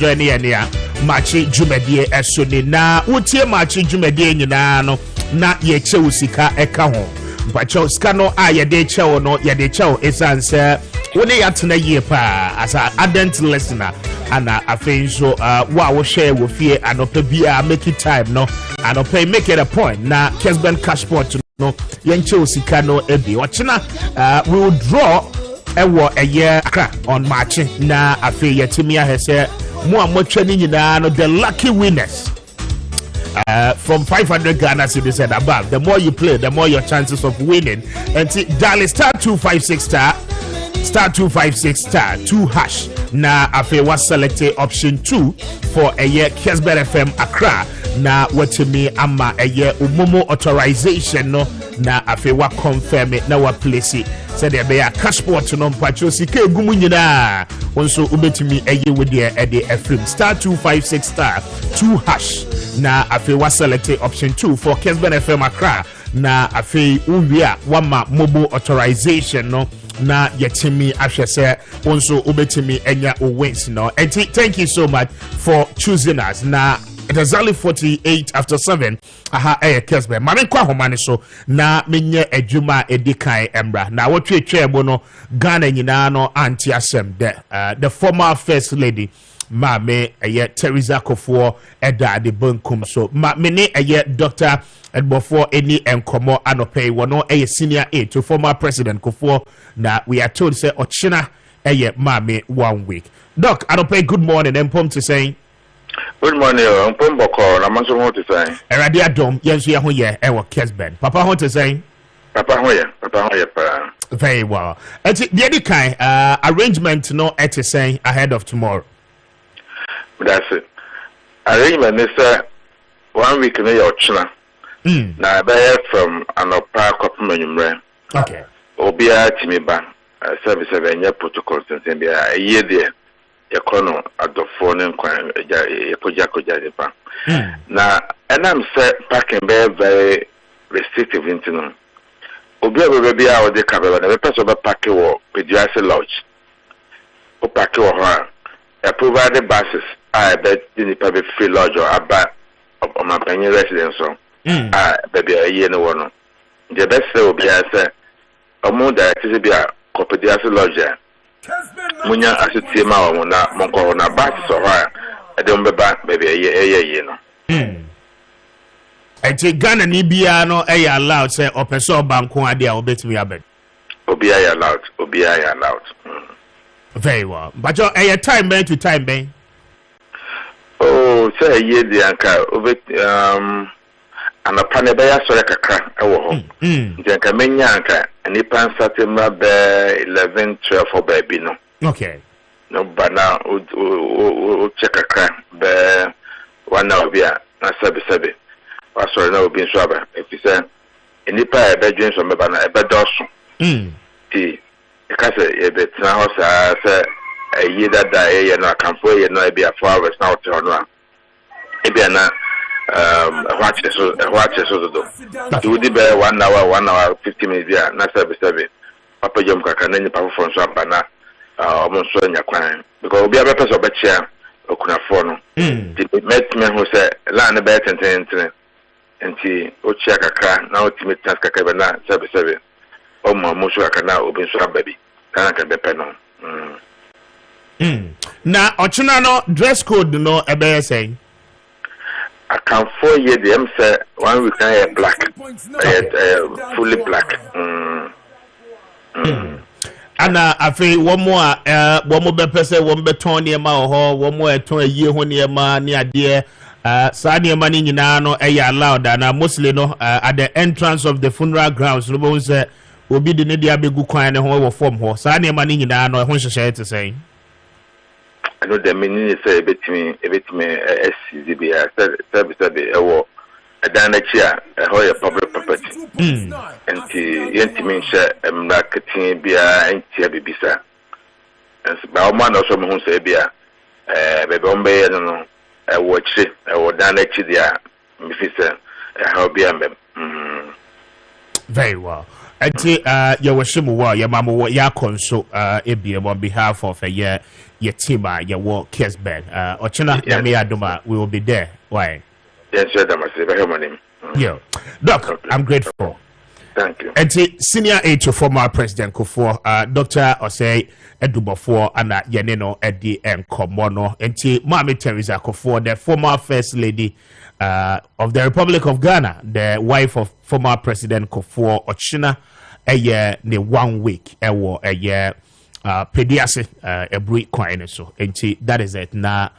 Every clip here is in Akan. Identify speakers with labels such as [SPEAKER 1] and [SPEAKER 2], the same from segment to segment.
[SPEAKER 1] journey ania Maakye dwumadie esoni na wotie Maakye dwumadie nyina no na ye chew sika eka ho mpacho sika no a ye de chew no ye de chew esanse woni yatena yie pa as a ardent listener ana afenso wa wo share wo fie anopa bia make it time no anopa make it a point na Kessben cash pot no yen chew sika no ebi ochina we will draw ewo eye akra on Maakye na afi yetimi ahese mo amotwa ni nyina no the lucky winners from 500 Ghana cedis and above. The more you play, the more your chances of winning. And dial star 256 star 2 hash. Na afe was selected option 2 for a year Kessben FM Accra. Na watimi ama a year umomo authorization no. Na afe wa confirm it na wa place it. Said there be a cash port no mpacho sike gumu nyina. Also ubetimi a year with the FM star 256 star 2 hash. Na afe was selected option 2 for Kessben FM Accra. Na afe uwia wama mobile authorization no. Na yetimi afese also ubetimi enya wins no. And thank you so much for choosing us. Na it is only 48 after 7. Aha Kessben. Mame kwa homane so na menye adwuma edikan embra. Na wotwe twebo no Ghana nyina no anti asem the former first lady Mame Teresa Kofuor eda de bankum so mene Dr. Edbofo any enkomo anope wono senior aide to former president Kofuor na we are told say ochina Mame 1 week. Doc anope good morning empom to say
[SPEAKER 2] good morning empom boko na manso ho to say
[SPEAKER 1] erade adom yenso ye ho ye ewo Kessben papa ho to say
[SPEAKER 2] papa ho ye pa
[SPEAKER 1] very well the other kind arrangement no at say ahead of tomorrow.
[SPEAKER 2] That's it. Arrangement is 1 week in your china. Now I from an opera couple.
[SPEAKER 1] Okay.
[SPEAKER 2] Obia Timiba, service of any protocol since a year there. Your chrono at the phone and Kojako Japan. Now, and I'm set packing very restrictive into them. Obia will be out of the cover and the person of a packet or pediatric lodge. O packet or her. Provided buses. I bet the public free lodge or about my penny residence. Baby, a year no one. The best will be as a more that is be a copedias lodger. Munya as a team out on that Monco on a buses or her. I don't be back, baby, a year, no. I
[SPEAKER 1] take Ghana Nibia no a allowed, say, or Peso Banco idea or bet me a bit.
[SPEAKER 2] Obia allowed.
[SPEAKER 1] Very well. But your time bang to time bang.
[SPEAKER 2] Oh, say a year the anchor and a panabaya soraka ewo. Jankamenya anchor and he pan satimra be 11, 12 for baby no.
[SPEAKER 1] Okay.
[SPEAKER 2] No, but now check a crack be 1 hour beer, na sabi. Was sorry no being swabber. If you say any pie bedrooms from a bedosso. Because a bit now, say a year that day, and I can for you know, be a 4 hours now to honor. Maybe not watches so do. You would be 1 hour, 50 minutes, yeah, not 7. Papa Jumka can any power from Swabana, almost showing your crime. Because we have a person of a chair, or could afford. The met me who said, land a bet and she would check a car now to meet Taska Cabana 7. Oh, my Musha can now open swab baby. Can I be penal?
[SPEAKER 1] Now, Ochinano dress code no a bear saying.
[SPEAKER 2] I can 4 years the say 1 week I black. Fully black.
[SPEAKER 1] And I feel one more person, one beton near my hall, one more a year when near my near dear. Sani money in no allowed and mostly no at the entrance of the funeral grounds. No say will be the need to be good kind of home form ho. Sani money in no one share to say.
[SPEAKER 2] I know the meaning is a bit me SCB a dana chair a whole public property. And the intimate share a marketing beer and tea bibisa. And by one or some who say beer, Bebombe, I don't know. I watch it, I will done it to the Mifisa, how be a
[SPEAKER 1] Very well. And you were similar, your mama, your console, on behalf of your team, your work, Kessben. Ochina, Yami we will be there. Why?
[SPEAKER 2] Yes, sir, that must be my name.
[SPEAKER 1] Yeah. Doc, I'm grateful.
[SPEAKER 2] Thank you.
[SPEAKER 1] And senior aide to former President Kufuor, Dr. Osei Edubafo, and Yanino Eddie and Komono, and Mami Teresa Kufuor, the former First Lady of the Republic of Ghana, the wife of former President Kufuor, Ochina, a year, ne 1 week, a year, pediase, a breed coin, so, and that is it. Now,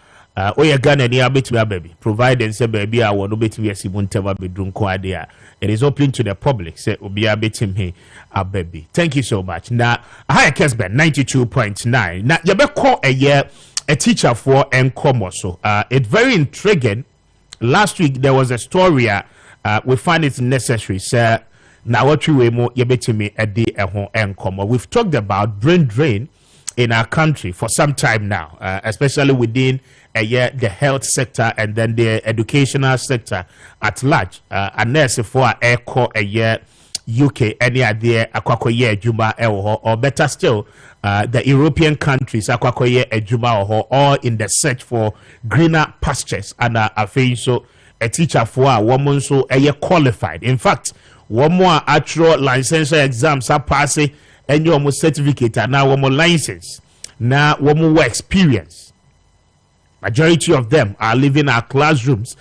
[SPEAKER 1] Oya Ghana ni abeti ya baby. Provided say baby I want to be a sibunteva bedroom idea. It is open to the public. Say obi abeti me a baby. Thank you so much. Now I Kessben 92.9. Now you be call a year a teacher for Nkomo. So it's very intriguing. Last week there was a story. We find it necessary. Sir, now what you mo you beti me a day a home Nkomo. We've talked about brain drain in our country for some time now, especially within the health sector and then the educational sector at large. And nurse for a year UK any idea akwako year juma or better still, the European countries akwako year a juma or in the search for greener pastures and a so a teacher for a woman so a year qualified. In fact, one more actual licensure exams are passing and you almost certificate and now one more license, now one more experience. Majority of them are living our classrooms.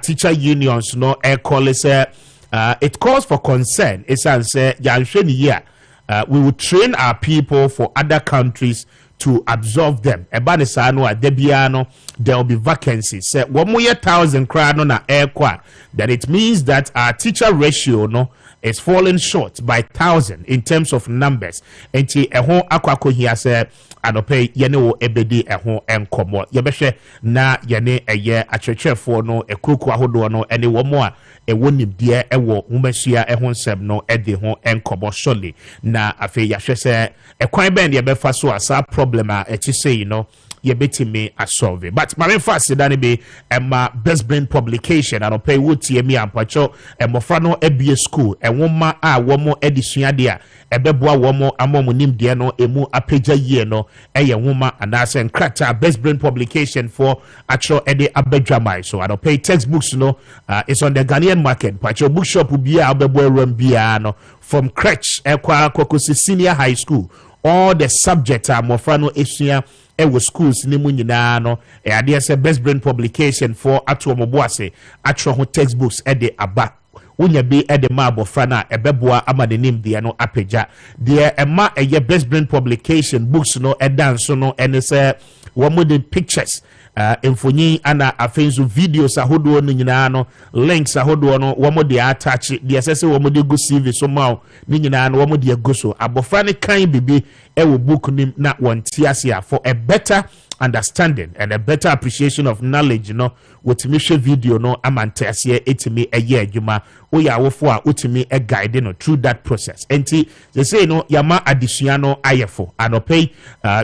[SPEAKER 1] Teacher unions, no air college. It calls for concern. It's answer. We will train our people for other countries to absorb them. Ebanisano Debiano, there will be vacancies. Say 1,000 crown na air qua. That it means that our teacher ratio no is falling short by 1,000 in terms of numbers. Enti ehon akwako here say anope yene wo ebedi ehon enkomo. Yebehwe na yene eye achechefo no ekuku ahodo no ene wo mo a ewo nimdie ewo umesia ehon sem no ede ho enkomo surely na afi yahwe se ekwan ben de befa so asa problem a echi say you know yebetimi asolve but my fast dane be emma best brain publication anope wotie mi ampacho emofra no ebie school enwoma a womo edisuade a ebeboa womo amomo nimdie no emu apagya yie no eye nwoma anase nkrata best brain publication for actual ede abadwamai so anope textbooks no is on the Ghanaian market pacho bookshop bia abebo ram bia no from crèche ekwa kokosi senior high school all the subjects are mofra no esua ewo schools ni mu nyina no ade say best brain publication for atuo moboase atro ho textbooks ede aba unya bi ede ma abofra na ebeboa amadenim de no apagya de ema eye best brain publication books no edanso no ene say wo the pictures emfonyi ana afenzo videos ahodo no nyina no links ahodo no wo de attach de sese wo de go CV so ma ni nyina no wo de go so abofra ne kan bibi ewo book nim na wonti ase for a better understanding and a better appreciation of knowledge you know with me share video no amante ase etimi eye adwuma oya wofo a otimi a guide no through that process enti they say no yama adisua no ayefo anope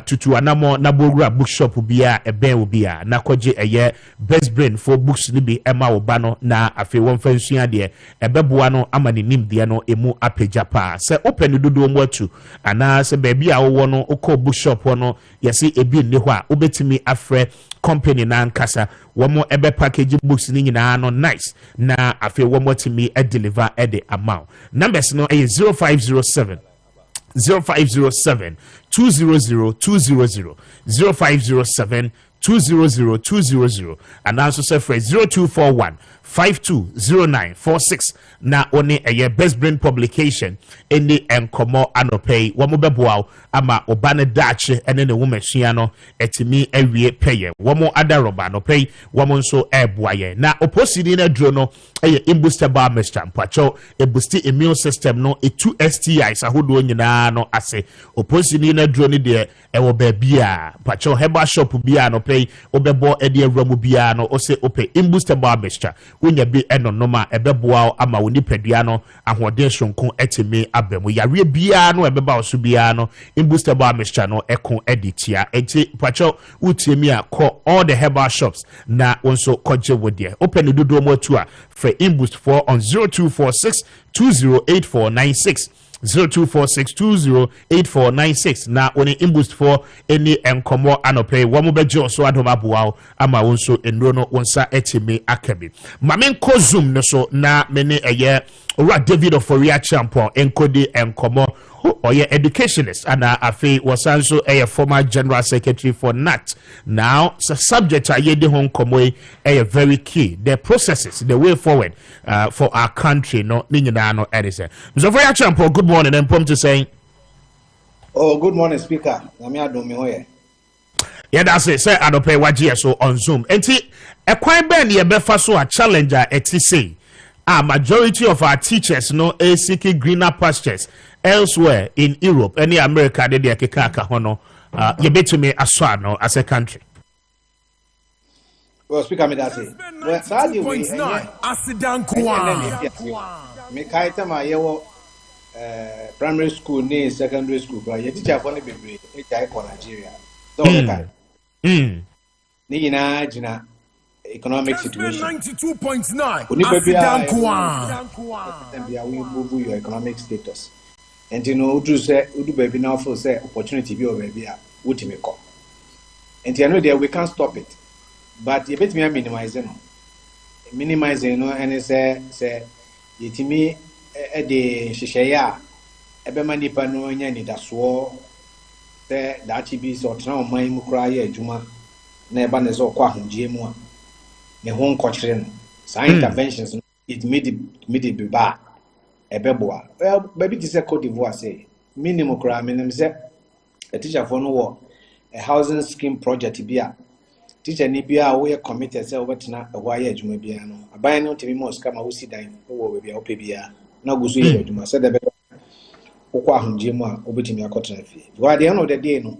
[SPEAKER 1] tutu anamo na bogura bookshop bia eben obia na koje eye best brain for books ni bi ema oba no na afi won fansua de ebeboa no amane nim de no emu apagya pa se open dodo mo atu ana se baby a wo no okọ bookshop no yesi ebi ne ho a obetimi afre company na nkasa womo ebe package books ni nyina no nice na afi womo timi deliver the amount numbers no 0507 0507 200 200 0507 200 200 and also say for 0241 520946 na one a best brain publication any enkomo anopay womo beboa ama obane dache ene ne woman no etimi awie peye womo adaroba anopay womo nso eboaye na opposite na dro no imbustable mixture mpacho e boost immune system no 2 STIs ahodo nyina no ase opposite na dro ni de ewo ba bia mpacho herbal shop bia no anɔpɛ obɛbɔ ɛde awuramu biara no ɔsɛ opɛ imbustable mixture wonya bi ɛno noma ɛbɛboa ama wo nipadua no ahoɔden sonko ɛtumi aba mu yareɛ biara no ɛbɛba wo so biara no imbustable mixture no ɛko ɛde tia enti pacho wotie mi a kɔ all the herbal shops na wonso kɔgye wo deɛ opɛ no dodoɔ mu atu a frɛ imbust for on 0246 208496 0246208496 na oni imbust for any enkomo anope wamu beje so adom aboa ama wonso enro no wonsa etimi akabi mamen ko zoom no so na mene eye ora David Oforia champion enkodi enkomo oye educationist and afi was also a former general secretary for NAT. Now the subject are yedi hon komo a very key the processes the way forward for our country no ninyina no edise Mr. Oforia champion good morning and pom to say
[SPEAKER 3] oh good morning speaker na me adom me hoye
[SPEAKER 1] yeah that's it say adope wagie so on Zoom enti e kwan ben ye befa so a challenger eti say majority of our teachers no are seeking greener pastures elsewhere in Europe, any America, they are kekaka hono. You bet to me as no as a country.
[SPEAKER 3] Well, speaker, me that say. Well, sadly, we accident me kaita ma yewo primary school ne secondary school, but you teacher for the baby, e jai ko Nigeria. So ni ina jina economic situation.
[SPEAKER 4] 92.9.
[SPEAKER 3] We move your economic status. And you know, to say, do baby now for say opportunity be over here, what you call. And you know, there we can't stop it. But you bet me minimizing, and say, you to me, the Shishaya, Ebemani Pano, and that's war, that Chibis or Town, my Mukraya, Juma, Nebanes or Kwahum, Jemua. The home culture, science interventions, it made it be bad. Ebeboa. Well, baby, this is a Cote d'Ivoire say minimum crime. And say a teacher for no war, a housing scheme project. Be a teacher, Nibia, we are committed. Say over to a wire, you may be a buy no to be more scam. Who see dying over be a PBA. No go see you. Said the better. Okwahun Jima, Obitimia cotton fee. Why the end of the day, no.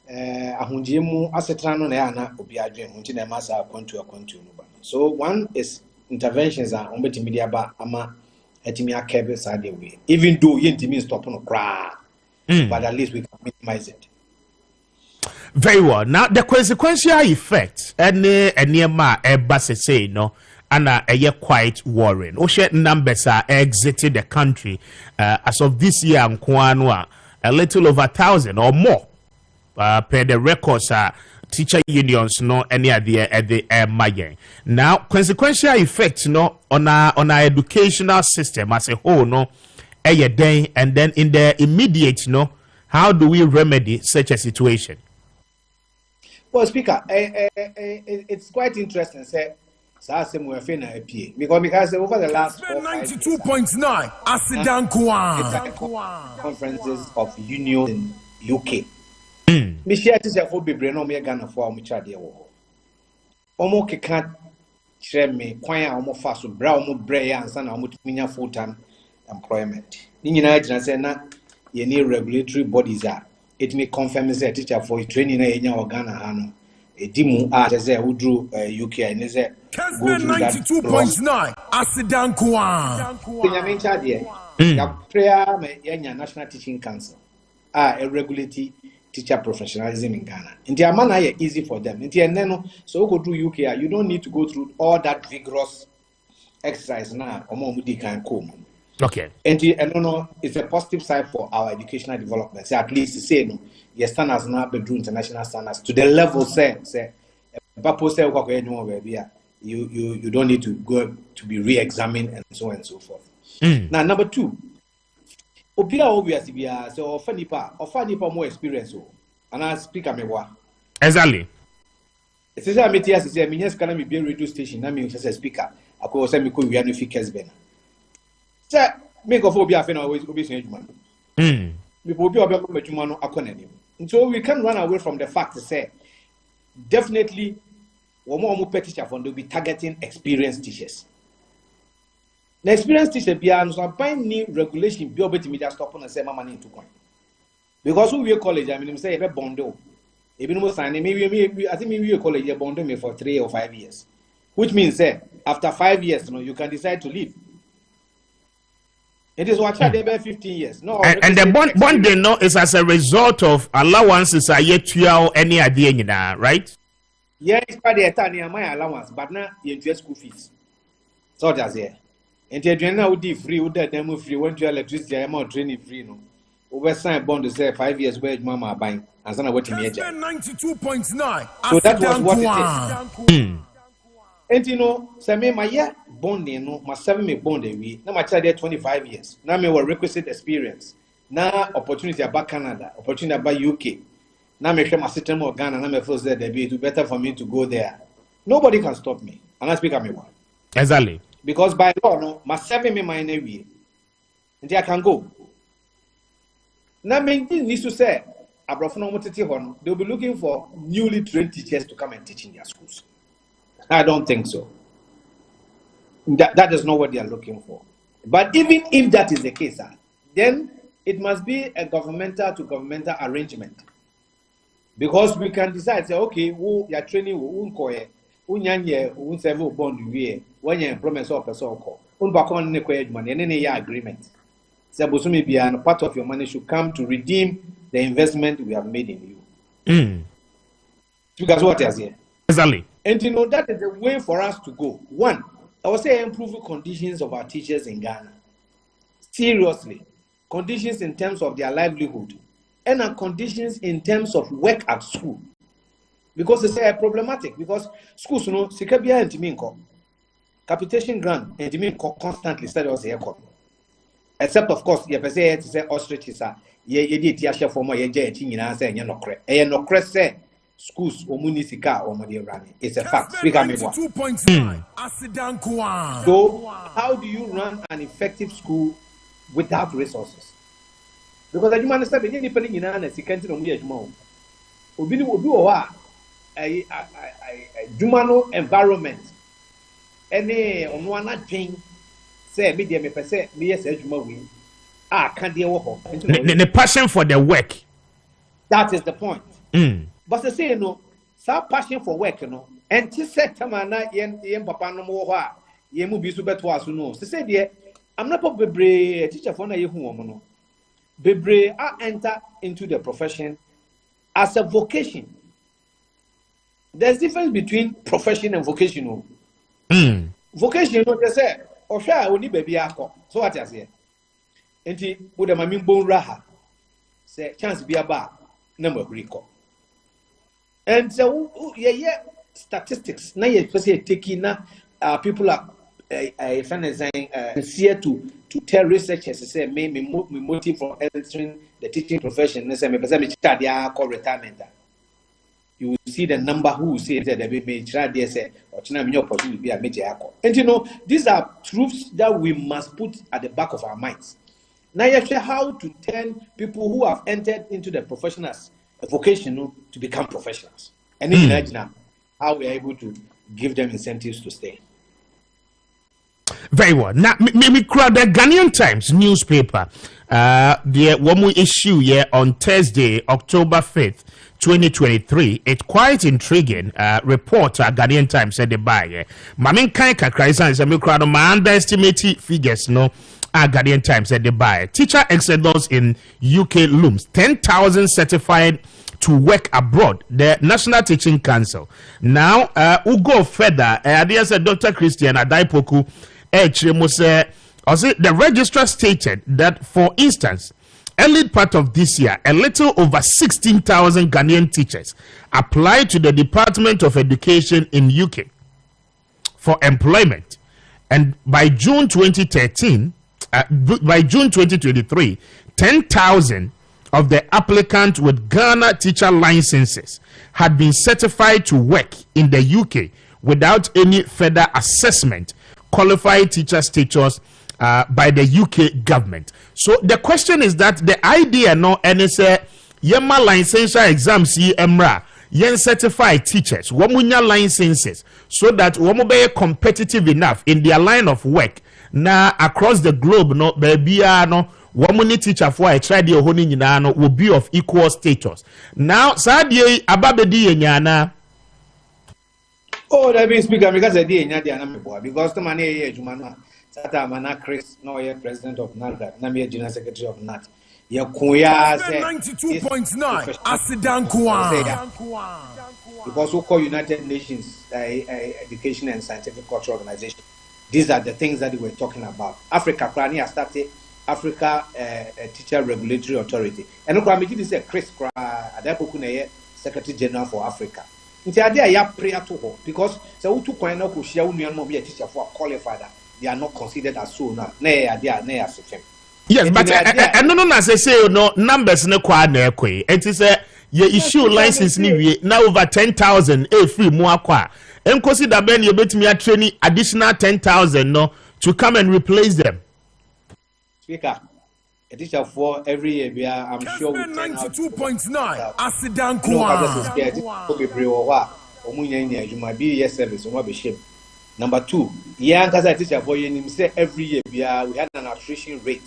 [SPEAKER 3] Ahunjimu asetrano na na obi adwen hunti na masa akwantu no ba so one is interventions are on betimi dia ba ama etimi akebe sa de way even though yentimi stop no kra but at least we can minimize it.
[SPEAKER 1] Very well. Now the consequential effect any ma eba say no and a quite worrying. Oshe numbers are exited the country as of this year nkwanwa a little over 1,000 or more. Per the records teacher unions no any idea at the mayen. Now consequential effects no on our educational system as a whole no a day and then in the immediate no how do we remedy such a situation?
[SPEAKER 3] Well, speaker, it's quite interesting. Say, because over the last
[SPEAKER 4] 92.9 accident
[SPEAKER 3] conferences of union in UK. Me share this for bebre no me Ghana for am chade wo. Omo keka kire me kwan a omo fa so bra omo bre ya ansa na omo timinya full time employment. Ni nyina agina say na ye ni regulatory bodies a it may confirm say teacher for training na enya o Ghana ha no. Edimu a say udru UK and say
[SPEAKER 4] Kessben 92.9 accident kwa.
[SPEAKER 3] Kenya me chade ya prayer me enya National Teaching Council a regulatory teacher professionalism in Ghana. In their manner, easy for them. In their nano, so go through UK, you don't need to go through all that vigorous exercise now.
[SPEAKER 1] Okay.
[SPEAKER 3] And no, it's a positive side for our educational development. So at least say no, your standards now be do international standards to the level say you don't need to go to be re-examined and so on and so forth. Now number two. Opia obviously be so offer nipa more experience so and I speak amewa
[SPEAKER 1] exactly
[SPEAKER 3] it is a media say me yes can be radio station na me say speaker akọ say me ko wi anu fi Kessben say me go for obi afa na obi so adwuma me ko obi obi ko adwuma no akọ nanim so we can run away from the fact to say definitely omo teacher for they be targeting experienced teachers. The experience teacher be an so new regulation be obeti media stop on and say mama need to coin. Because we college, I mean say a bondo. Even more signing, maybe I think maybe you college bond me for 3 or 5 years, which means after 5 years, you can decide to leave. It is what they be 15 years. No,
[SPEAKER 1] and the bond they know is as a result of allowances are yet to any idea, right?
[SPEAKER 3] Yeah, it's part of the my allowance, but now you have school fees. So that's here. And you now would free, would that demo free, when you electricity, I'm not training free. No, over sign bond to say 5 years where mama buying, and son of what you mean.
[SPEAKER 4] 92.9.
[SPEAKER 3] So that was what it is. And say me my year bonding, no, my 7 me bonding we. Now my child there 25 years. Now me were requisite experience. Now opportunity about Canada, opportunity about UK. Now me share my system of Ghana. Now me first there be it better for me to go there. Nobody can stop me. And I speak at me one.
[SPEAKER 1] Exactly.
[SPEAKER 3] Because by law, no, my 7 me my way. Until I can go. Now me needs to say, they'll be looking for newly trained teachers to come and teach in their schools. I don't think so. That is not what they are looking for. But even if that is the case, then it must be a governmental to governmental arrangement. Because we can decide, say, okay, who you are training, who who serve bond you when you employment of a so-called, and then your agreement. So, part of your money should come to redeem the investment we have made in you. Because what is here?
[SPEAKER 1] Exactly.
[SPEAKER 3] And that is the way for us to go. One, I would say improve the conditions of our teachers in Ghana. Seriously. Conditions in terms of their livelihood. And conditions in terms of work at school. Because it's problematic. Because schools, Sikabia and Timinko, capitation grant and Timinko constantly study us here. Except, of course, you say to say ostrich is ye did Yasha for my jet in answer and you're not correct. And no crest say schools or municika or Madiarani. It's a fact. Speak at me.
[SPEAKER 4] 2.9.
[SPEAKER 3] So, how do you run an effective school without resources? Because as you understand, the independent in an second on the Jumon. Ubini will do a Jumano environment. Any on one thing. Say, media me say, me yes, Juma can't deal with
[SPEAKER 1] the passion for the work.
[SPEAKER 3] That is the point. But they say, some passion for work, and she said, Tamana, yen papa no more, ye mu be super to us, no. She said, yeah, I'm not a teacher for a woman. Bebre are enter into the profession as a vocation. There's difference between profession and vocational. Vocation, they say. Osha only baby ako. So what you say? Enti wo de mami bon raha. Say chance be aba na mabriko. And so statistics na ye say taking na people are here to tell researchers say me motive for entering the teaching profession. Say me person me start their retirement. You will see the number who say that they may try there say or opportunity be a major alcohol. And these are truths that we must put at the back of our minds. Now you say how to turn people who have entered into the professionals vocational to become professionals. And then imagine how we are able to give them incentives to stay.
[SPEAKER 1] Very well. Now, me crowd the Ghanaian Times newspaper. The one we issue here on Thursday, October 5th. 2023, it's quite intriguing report Ghanaian Times said the buy. Mamin kai kakra is a crowd my underestimate figures no Ghanaian Times said the buy. Teacher exodus in UK looms 10,000 certified to work abroad. The National Teaching Council. Now we'll go further. There's a Dr. Christian Adaipoku the registrar stated that, for instance, early part of this year, a little over 16,000 Ghanaian teachers applied to the Department of Education in UK for employment, and by June 2023, 10,000 of the applicants with Ghana teacher licenses had been certified to work in the UK without any further assessment, qualified teacher status by the UK government. So the question is that the idea no and it's a yema licensure exams emra yen certified teachers womunya licenses so that womu be competitive enough in their line of work na across the globe no baby no woman teacher for a try the honi nyina will be of equal status. Now sadie ababedi nyana.
[SPEAKER 3] Oh, that means speaker because I did because the money here Jumana Sata Mana Chris no president of NAT, Namia General Secretary of NAT. Yakuya
[SPEAKER 4] 92.9 Asidankwa.
[SPEAKER 3] Because we call United Nations Education and Scientific Cultural Organization. These are the things that we were talking about. Africa Krani has started Africa Teacher Regulatory Authority. And Kwame Appiah say Chris Kra Adapokuneye Secretary General for Africa. Nti ade ya prayer to her because so we took kwan na ko share unu no be a teacher for qualified. They are not considered as so now. Na ade na as fem.
[SPEAKER 1] Yes, but no na say no numbers ne kwa na ekwe. Enti say ye issue license ni wie na over 10,000 free mu akwa. Enkosi da ben ye betimi a training additional 10,000 no to come and replace them.
[SPEAKER 3] Speaker, a teacher for every year, I'm sure we
[SPEAKER 4] 92.9
[SPEAKER 3] Asidankwa. Be year service, be shame. Number 2, yeah, because I teacher for you, say every year we had an attrition rate.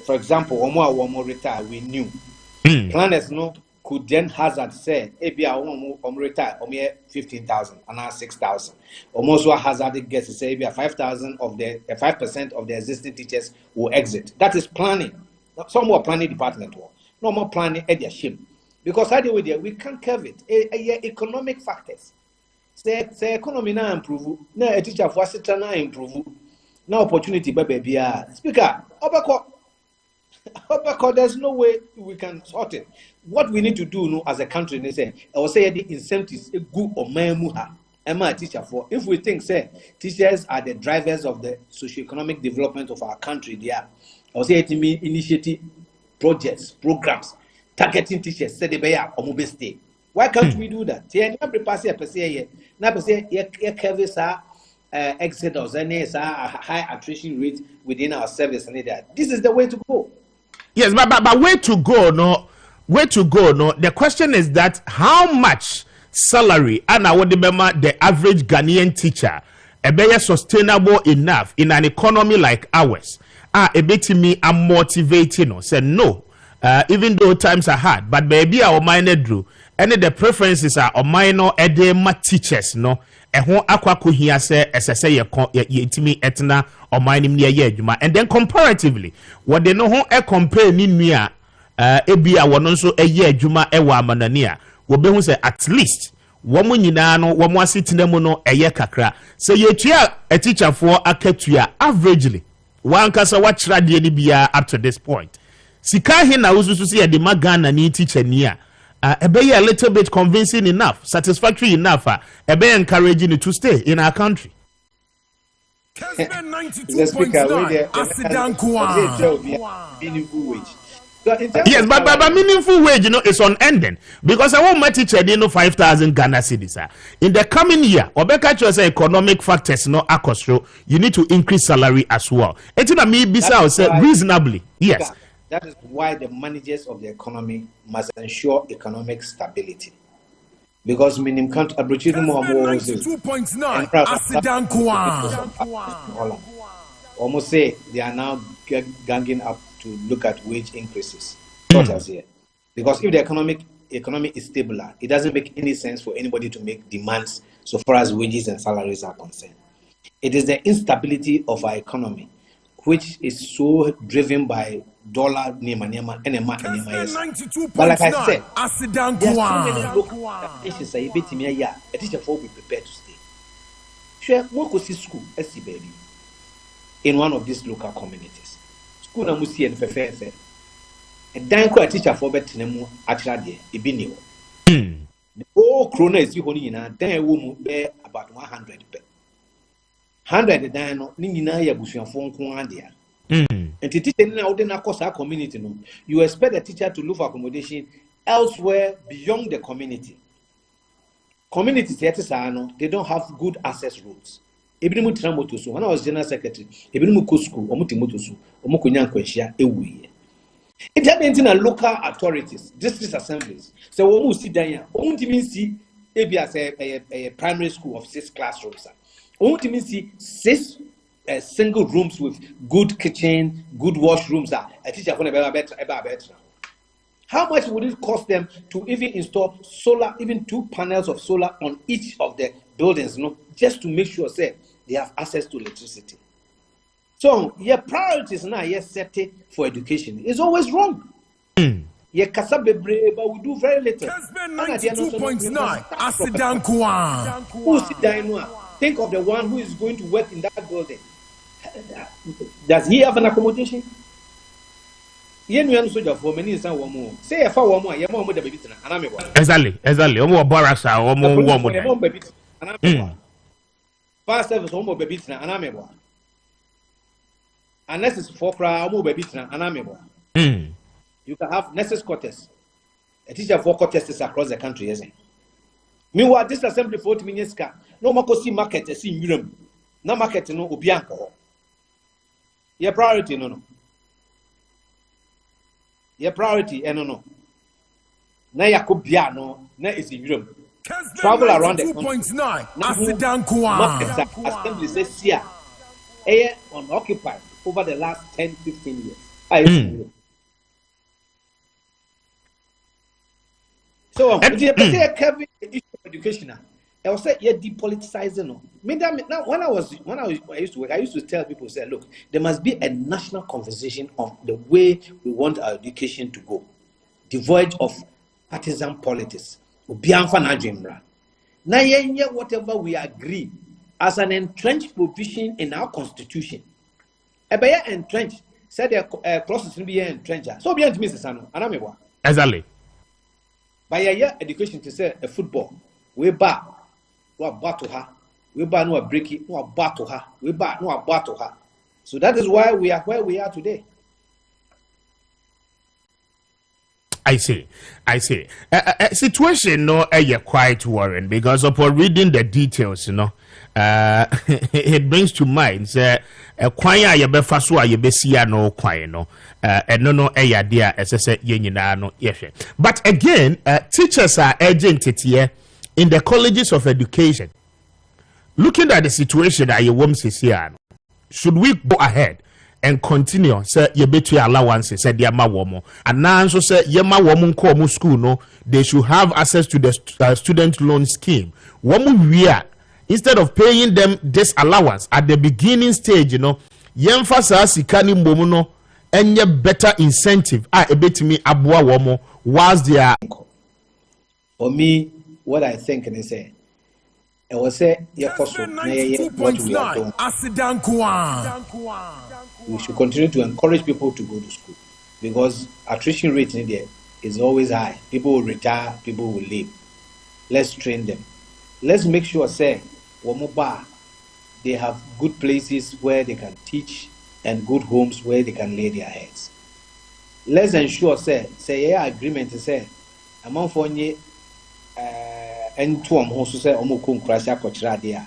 [SPEAKER 3] For example, one more retire, we knew. Planners no could then hazard say, retire, 15,000 and now 6,000. Almost what hazarded guess to say 5,000 of the 5% of the existing teachers will exit. That is planning. Some more planning department work. No more planning at their shame. Because I do with it, we can't curve it. Economic factors. Say economy now improve. Now a teacher for a now improve. Now opportunity baby. Speaker, there's no way we can sort it. What we need to do now as a country, they say, I will say the incentives a good or memuha. Am I a teacher for? If we think say teachers are the drivers of the socio-economic development of our country, they are. I will say it mean initiative projects, programs, targeting teachers, say they be or mobile stay. Why can't we do that? Exodus and a high attrition rate within our service and that. This is the way to go.
[SPEAKER 1] Yes, but way to go, no. The question is that how much salary and the average Ghanaian teacher be sustainable enough in an economy like ours? A bit me I'm motivating. Say no. Even though times are hard, but baby our minor drew. And the preferences are minor edema teachers, no. Ehon akwa ko hia se esese ye yetimi etna or mining near ye adwuma. And then comparatively what they know e compare ni nua ebia wono nso eye adwuma e wa amanania wo behu se at least womo nyina no womo asitena mu no eye kakra se yetua a teacher for akatua averagely wan kasa wa kira de ni bia up to this point sika he na ususu se ye de magana ni teacher ni a a little bit convincing enough, satisfactory enough, encouraging you to stay in our country.
[SPEAKER 4] Kessben 92.9 Asidankwa.
[SPEAKER 3] Meaningful wage.
[SPEAKER 1] Yes, but meaningful wage, you know, is unending because I want my teacher, 5,000 Ghana cedis. In the coming year, Obeka chose economic factors, no akosro. You need to increase salary as well. It's not me, bisa say reasonably. Yes.
[SPEAKER 3] That is why the managers of the economy must ensure economic stability. Because minimum count abrochiri more
[SPEAKER 4] 92.9 Asidankwa.
[SPEAKER 3] Almost say they are now ganging up to look at wage increases. Here. Because if the economy is stable, it doesn't make any sense for anybody to make demands so far as wages and salaries are concerned. It is the instability of our economy which is so driven by dollar name and but like I said, there's so many local issues that you a teacher will be prepared to stay. Sure, we could see school, baby, in one of these local communities. School na musi and fair. And then a teacher for better name actually a binio. The whole krona is only in a then a woman bear about 100 per. 100 dino, Nina Yabusian phone Kuandia. And to teach now course our community, no, you expect the teacher to look for accommodation elsewhere beyond the community. Communities, they don't have good access roads. When I was general secretary, it happens in local authorities, district assemblies. So when we sit down, we see a primary school of 6 classrooms. We see 6 single rooms with good kitchen, good washrooms. A teacher for better. How much would it cost them to even install solar, even 2 panels of solar on each of the buildings, just to make sure say they have access to electricity? So your priorities now set for education is always wrong. Your kasabebre, but we do very little.
[SPEAKER 4] Kessben 92.9. Asidankwa.
[SPEAKER 3] Who sit down? Think of the one who is going to work in that building. Does he have an accommodation? Exactly. Fast service unless it's for you can have nurses quarters. A teacher for quarters is across the country, isn't it? Meanwhile, this assembly 40 minutes car. No more see market, see Urim. No market, no Ubianco. Your priority, no. Your priority, no. Na Yakubiano, na is in Urim. Travel around the country.
[SPEAKER 4] 2.9.
[SPEAKER 3] Assembly says here, unoccupied over the last 10-15 years. So, the issue of education, I was saying, depoliticizing. Now, when I used to work, I used to tell people, say, look, there must be a national conversation on the way we want our education to go, devoid of partisan politics. Now, whatever we agree as an entrenched provision in our constitution, entrenched, said the process to be entrenched. So, be Mr. Sano,
[SPEAKER 1] Exactly.
[SPEAKER 3] By a year education to say a football, we bar, no battle her, we bar no break it, no battle her, we bar no battle her. So that is why we are where we are today.
[SPEAKER 1] I see. Situation quite worrying because upon reading the details, it brings to mind a kwanya yebefa so ayebesia no kwan no no dia esese yenyina no yehwe. But again, teachers are urgent here in the colleges of education. Looking at the situation that you here, should we go ahead and continue say yebetwe allowances say dia ma womo and now so say yema womo nko omo school no, they should have access to the student loan scheme. Womo wia instead of paying them this allowance at the beginning stage, yemfa sa sika ni mbomu no enye better incentive ebetimi aboa womo whilst they are.
[SPEAKER 3] For me, what I think and say I was say what we are doing. We should continue to encourage people to go to school because attrition rate in there is always high. People will retire, people will leave. Let's train them. Let's make sure say they have good places where they can teach and good homes where they can lay their heads. Let's ensure say agreement say among for nye and to also say omukum krasha kochra dia.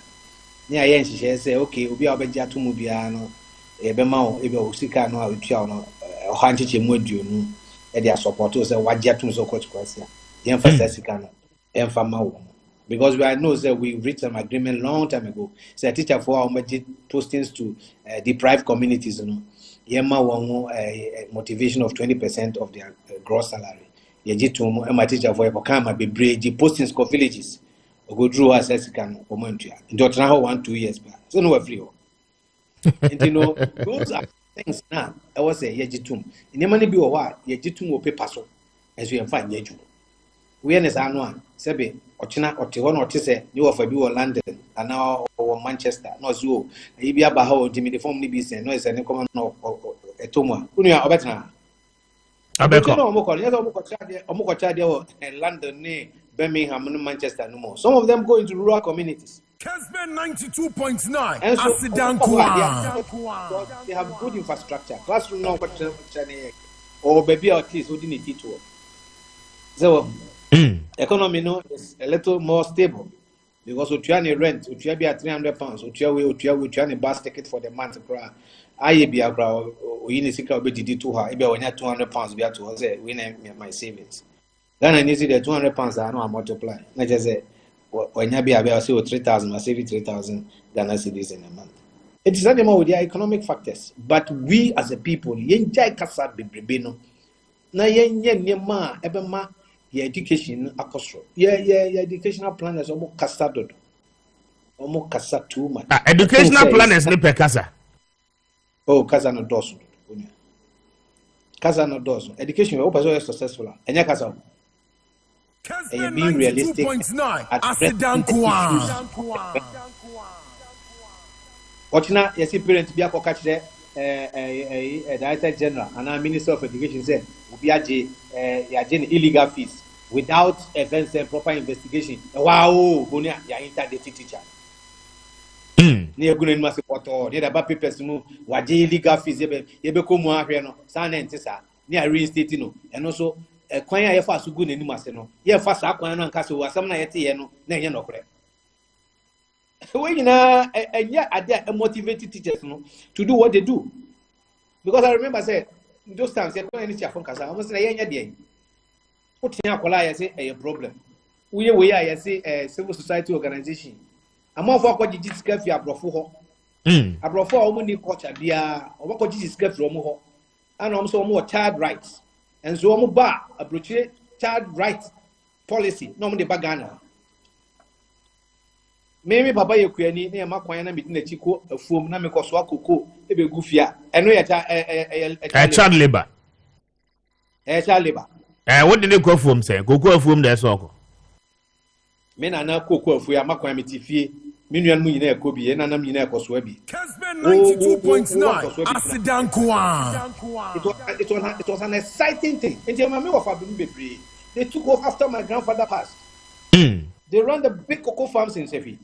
[SPEAKER 3] Nya yen say okay, obi obeja to mubiano ebema ebe osika no atua no ohancheche mu aduonu e dia support say wagya to so kochkrasa. Yen fa sika no emfa ma wo. Because we know that we reached an agreement long time ago. Say teacher for our postings to deprived communities, yema one motivation of 20% of their gross salary. Yeji to my teacher for Epokama be brave postings for villages. Go through us as can Omantia. Don't know 1-2 years back. So no free. And those are things now. I was say yejitum. In money be what yejitum will pay paso as we find yeju. We are one sebe ochina otiho no tese you of bi London and now or Manchester no so e bi aba ha o dimi the form ni bi sen no is any common no etomo unu ya obetna abeko no mo ko yes omo ko cha de London ni Birmingham no Manchester no more. Some of them go into rural communities.
[SPEAKER 4] Kessben 92.9
[SPEAKER 3] Asidankwa. They have good infrastructure. Classroom no or baby at least who didn't teach to. So economy is a little more stable because we rent, we be at £300, we bus ticket for the month. I be a crowd, we need to be to her. If I want £200, be to say, win my savings. Then I need the £200 I know I multiply. I just say, when you be able to say 3,000, I save 3,000 Ghana cedis in a month. It is animal with their economic factors, but we as a people, yenjai kasa bebrebe no. Na yenye ma ebema your education akosro. Your educational planners almost kasa dodo. Almost kasa too much.
[SPEAKER 1] Educational planners ni pe kasa.
[SPEAKER 3] Oh, kasa no dosu. Kasa no dosu. Education we hope is successful. Enya kasa.
[SPEAKER 4] Kessben 92.9 Asidan Kwan.
[SPEAKER 3] Ochina yesi parent bi akoka kire Director General and Minister of Education said we aje illegal fees without a proper investigation. Wow, bonia ya internet teacher. Ni egunu ni masepoto ni da ba papers mu waje illegal fees yebe ko mu ahwe no san ntisa ni a reinstate no eno so kwan ya yefa so gu na ni mase no ye fa sa kwan no anka so asam na yete ye no na enye nokore. We motivate teachers to do what they do. Because I remember say those times I almost say a problem. We are a civil society organization. I'm more for what you discuss your profile. A profile only culture be a what you discuss from and also more child rights. And so I'm approach child rights policy, normally bagana. Maybe Papa Yokuani near Makwana meeting the Chico, a foam, Namiko Koko, a Gufia, and we a
[SPEAKER 1] child labor.
[SPEAKER 3] A child labor.
[SPEAKER 1] What did they go from say? Go from their soko.
[SPEAKER 3] Men are now Coco, if we are Makwamiti fee, Minion Munina Kobi, and Anamina Koswebi.
[SPEAKER 4] Kessben 92.9 Asidan Kwan.
[SPEAKER 3] It was an exciting thing. Until my mother of Abim they took off after my grandfather passed. They run the big cocoa farms in Sefi.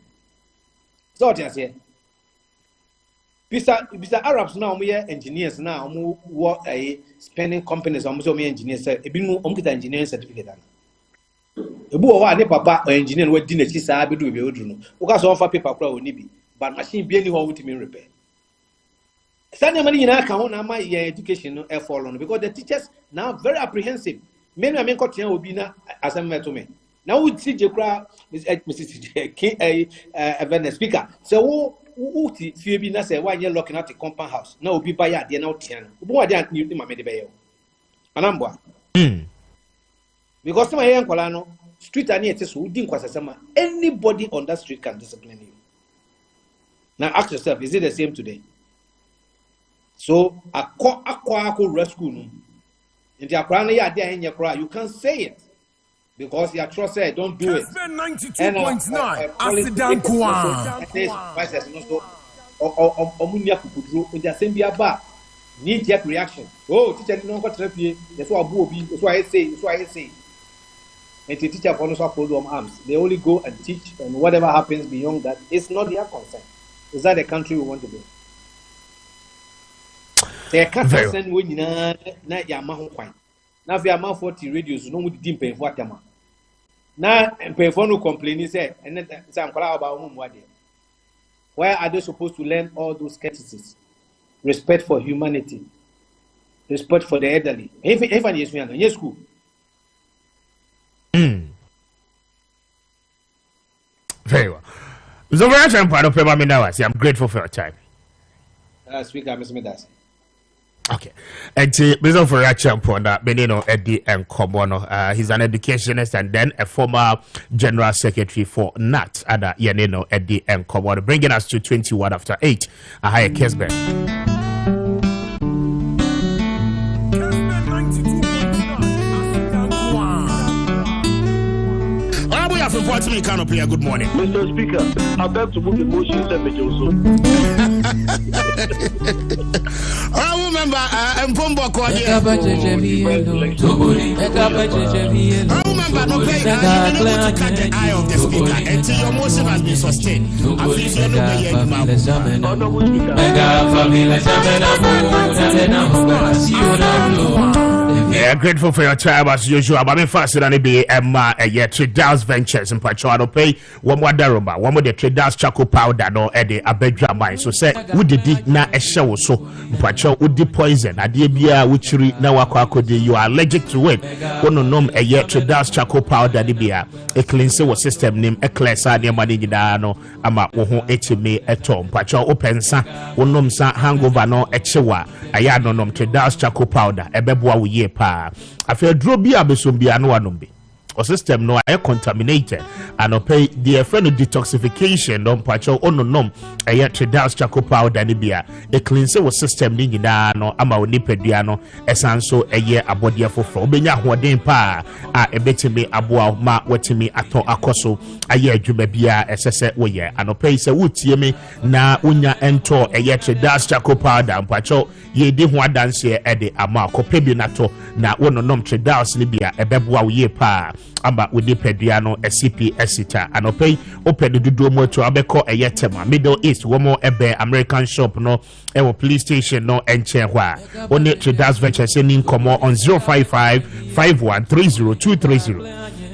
[SPEAKER 3] So just here. Bisa Arabs now we are engineers now who work a spending companies almost me engineers a bit more engineering certificate. A boy wa papa or engineer we dinner chi sa be do be odru no. Because offer paper kura oni bi but machine be any ho with me repair. Sanya money na ka ho na ma education no e follow no because the teachers now very apprehensive. Many men ko tia obi na assignment to me. Now we see Jekra, Mrs. Speaker. So, who be na say 1 year looking at the compound house. Now, be by ya, now 10. Who they new to my medibail? Anambwa. Because my young Colano, street and yet who didn't quite summer. Anybody on that street can discipline you. Now, ask yourself, is it the same today? So, a rescue. In the Aquana, you can't say it. Because your trust said, don't do it.
[SPEAKER 4] Kessben 92.9 Asidan Kwan.
[SPEAKER 3] Omunia Kukudru, with the assembly about knee-jerk reaction. Oh, teacher, no got therapy. That's what that's why I say, that's why I say. And the teacher follows up program arms. They only go and teach, and whatever happens beyond that, it's not their concern. Is that the country we want to be? They can't send when you know, not your mouth. Now, if you are 40 radios, no one didn't pay for them. Now, pay for no complaint, say, and then some about whom what they. Why are they supposed to learn all those courtesies? Respect for humanity, respect for the elderly. Even yes, we are in school.
[SPEAKER 1] Very well. So, I'm proud of Pema now. I'm grateful for your time.
[SPEAKER 3] Speaker, Mr. Midas.
[SPEAKER 1] Okay. And Mr. for Champion, Benino Eddie and Komono, he's an educationist and then a former general secretary for NAT, Ada Yanino Eddie and Komono, bringing us to 21 after 8. A higher Kessben. Good morning.
[SPEAKER 5] Mr. Speaker, I beg to move the motion to also.
[SPEAKER 1] I remember Mpombo Kwame. I remember no play. You know to catch the eye of the speaker until your motion has been sustained. I feel you know where you're Grateful for your time as usual. But I'm faster than be Traders Ventures in Pacho. Pay one more darumba, one more the Traders Charcoal Powder no Eddie Abedra mine. So say would the na a show so Pacho would the poison a dear which now you are allergic to it. One nom a yet Traders Charcoal Powder dibia a cleanser system name a class near money dano ama woho etime etom Pacho open sa one nom sa hangover no echewa ayano nom Traders Charcoal Powder ebeboa wo ye pa afa duro bi abesombia no anombe or system no air contaminated and pay the friend detoxification no pacho ononom aye Traders Charcoal Powder ni bia a cleanser was system ni nyina no ama oni pedua no esanso aye abodia foforo obenya hoden pa a ebetimi aboa ma watimi ato akoso aye adwuma bia esese wo ye anopay se wutie me na unya ento aye Traders Charcoal Powder pacho ye di ho adanse e de ama kopebi nato na wononom Traders ni bia ebeboa wo ye pa amba wudi pediano SCP esita anopay open the dudu mo to abeko eyetema Middle East womo ebe American shop no ewo police station no enche hwa oni Traders Ventures ni nkomo on 055 5130230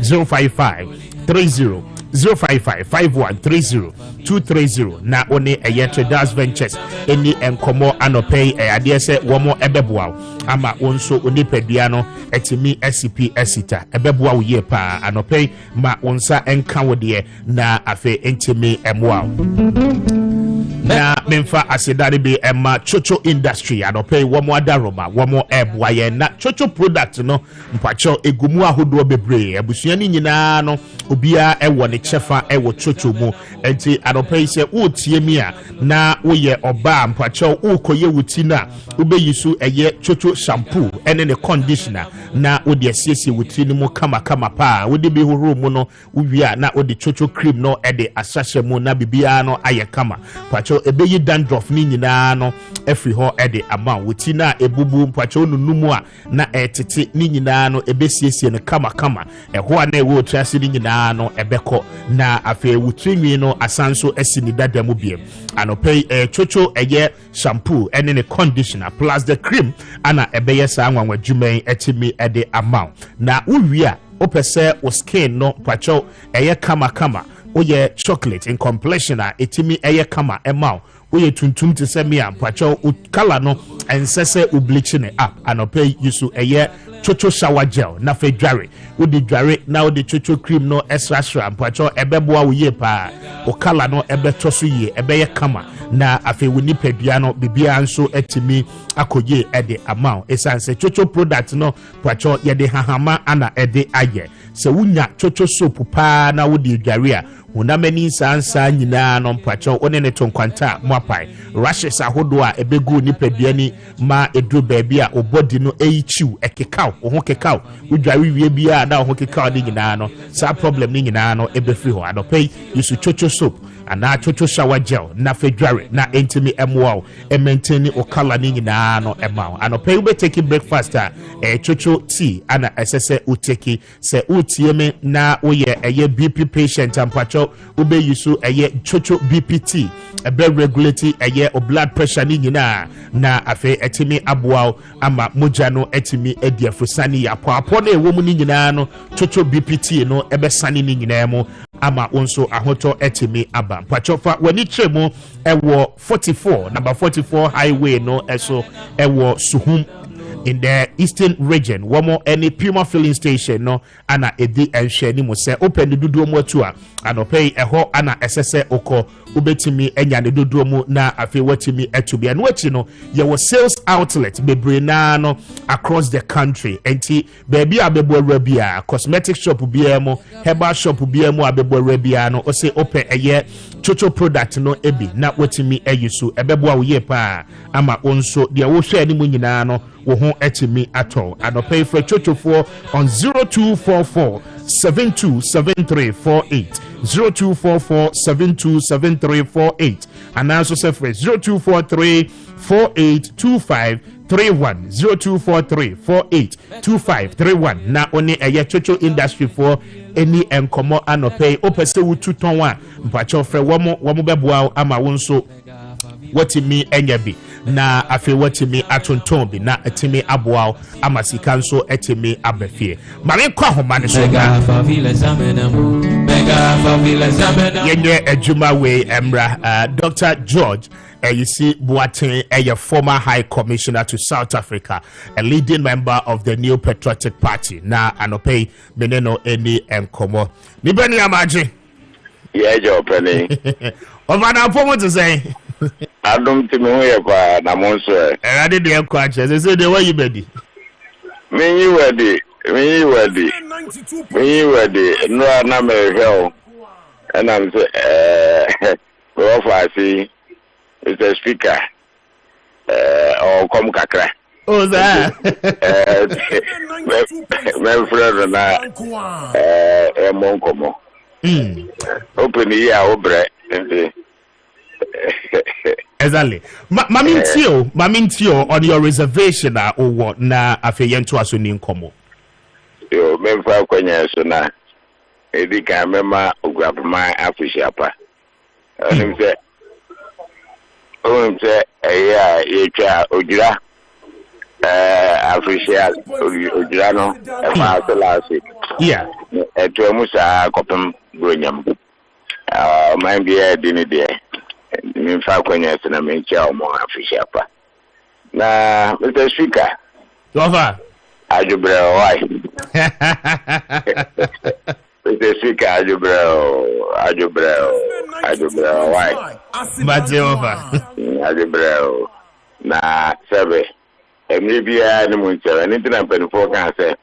[SPEAKER 1] 055 30 055 5130230 na oni Traders Ventures eni enkomo anopay ade se womo ebeboa ama onso oni pediano etimi SCP esita ebeboa wo ye pa anopay ma onsa enka wo de na afe entimi emwa na memfa asedare be emma chocho industry anopay womo adaroma womo eboa ye na chocho product no mpacho egumu ahodo bebre abusua ni nyina no obia ewo ne chefa ewo chocho mu enti anopay se wotie mi a na woye oba mpacho ukoye wuti na ubeyisu eye chocho shampoo ene ne conditioner na wode asiesie wuti ni mu kama pa wode be horo mu no uwia na wode chocho cream no ede asashe mu na bibia no aye kama pacho ebeyi dandruff ni nyina no efri ho ede ama wuti na ebubu pacho nunumu a na etete ni nyina no ebesiesie ne kama eho a na ewo triase ni nyina no ebeko na afi wuti nwi no asanso asini dadamu biem anopay chocho eye shampoo ene ne conditioner plus the cream ana ebeye sa anwanwa dwuman etimi ede ama na uwia opese o skin no pacho eye kama oye chocolate in complexion a etimi eye kama ema oye tuntum te se mia pacho color no ensese u bleaching up anopay yusu eye chocho shower gel na fe dware odi dware na odi chocho cream no extra pacho ebeboa wo ye pa o color no ebeto so ye ebeye kama na afe woni padua no bibia nso etimi akoye ede amount esanse chocho product no pacho ye de hahama ana ede aye se wunya chocho soap pa na wodi dware a hunamani sansa nyina no pacho one ne tonkwanta moapai rashes ahodo a ebegu ni padua ni ma edu baabi a obody no eichiu ekekaw ho kekaw udware wie bia na ho kekaw de nyina no sa problem ni nyina no ebefri ho adopay yusu chocho soap ana chocho shower gel na fedware na entimi emwa e maintain o color ni nyina no ema anopay ube take breakfast chocho tea ana esese uteki se utieme na oye eye BP patient ampacho ube yusu eye chocho BPT ebe regulate eye o blood pressure ni nyina na afe etimi aboa ama moja no etimi ediafusani ya apo na ewo mu ni nyina no chocho BPT no ebe sani ni nyina mu ama onso ahoto etimi aba pachofa wani tremu ewo 44 number 44 highway no eso ewo Suhum in the eastern region womo any Puma filling station no ana edi enhwe ni mo se open the dudu mu atu a anopay eho ana esese oko ubetimi enya ne dudu mu na afi watimi etubi anu achi no ye was sales outlet bebre na no across the country enti baby abebo awrabia cosmetic shop bia mo herbal shop bia mo abebo awrabia no o se open eye chocho product no ebi na watimi eyusu ebebo awo ye pa ama onso de wo hwe ani mu nyina no wo ho etimi atol anopay for chocho for on 0244 727348 0244-727348 and also separate 0243-482531 0243-482531 na oni eye chocho industry for any enkomo anopay opese wutu tonwa mpacho fre womo beboa ama wonso watimi enyabi na afi watimi atonton bi na atimi aboa ama sika nso atimi abafie mame kwa homa ne so yenye adwuma we emra Dr. George you see Boateng, a former High Commissioner to South Africa, a leading member of the New Patriotic Party. Now, anope meneno any enkomo. Nibeni amaji.
[SPEAKER 2] Yeah, Joe Penny.
[SPEAKER 1] Over now, what to say?
[SPEAKER 2] I don't think we have a monster.
[SPEAKER 1] And I did the questions. They say the way you ready.
[SPEAKER 2] Me, you ready. No, I'm a hell. And I'm saying, I see. Mr. Speaker, or come kakra.
[SPEAKER 1] Oh, that.
[SPEAKER 2] My friend and I, Monkomo. Open the year, Obre.
[SPEAKER 1] Exactly. Mamintio, on your reservation, or what? Na afayen to us in Komo.
[SPEAKER 2] Yo, Memphis, Quenya, so now. Edika, Mema, Ugrapma, Afishapa. And he said, say ojira official ojira no e ma so last week eto musa kopem bronyam man bia dini de mi fa kwanya se na me chia o mo official pa na Mr. Speaker
[SPEAKER 1] over
[SPEAKER 2] ajubre why Mr. Speaker ajubre why
[SPEAKER 1] Majeova
[SPEAKER 2] ajubre na sebe emebia ni munche ni tina penfo kan se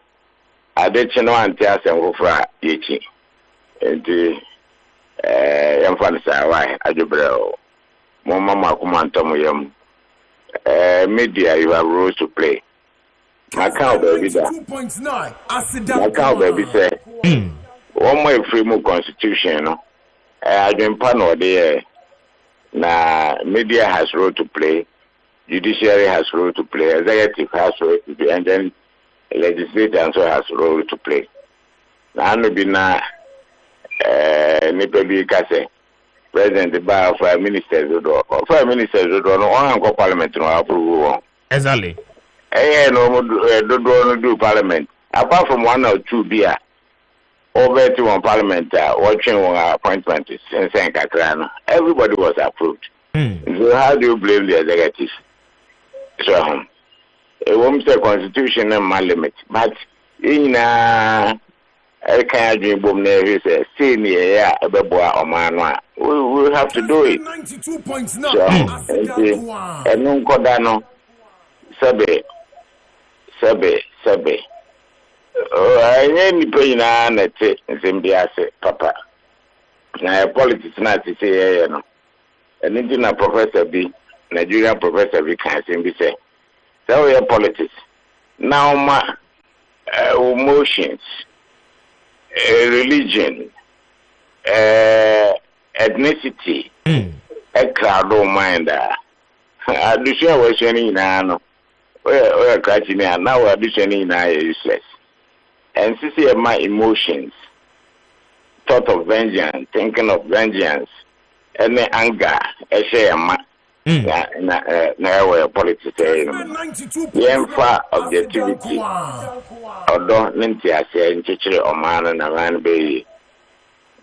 [SPEAKER 2] adechi no anti asem hofra yechi enti yamfa ni sa why ajubre mo mama kuma ntomo yam media you have roles to play Macau baby da Macau baby say one more free constitution no I don't know there. Now, media has role to play, judiciary has role to play, executive has role to play, and then legislature also has role to play. Now, no be na nipa bi kase president the bar of ministers do no on go parliament no approve.
[SPEAKER 1] Exactly.
[SPEAKER 2] No do parliament. Apart from one or two beer. Over to one parliament, watching one appointment in Saint Catrana. Everybody was approved. So how do you blame the executive? So it won't say constitution and my limit. But in I can't dream boom there is a senior or man. We have to do it. So and no Kodano Sabe. I need to pay na nete nsembiase papa. Na politics na ti say no. Eni na professor bi, Nigerian professor bi kan sembi say. So we politics. Now ma emotions, religion, ethnicity, a crowd of mind. I do share what you know. We're catching now. Now additionally now useless. And see my emotions, thought of vengeance, thinking of vengeance, and anger, a share my now politics. The objectivity, although Nintia say in Chichiri or man and a man baby.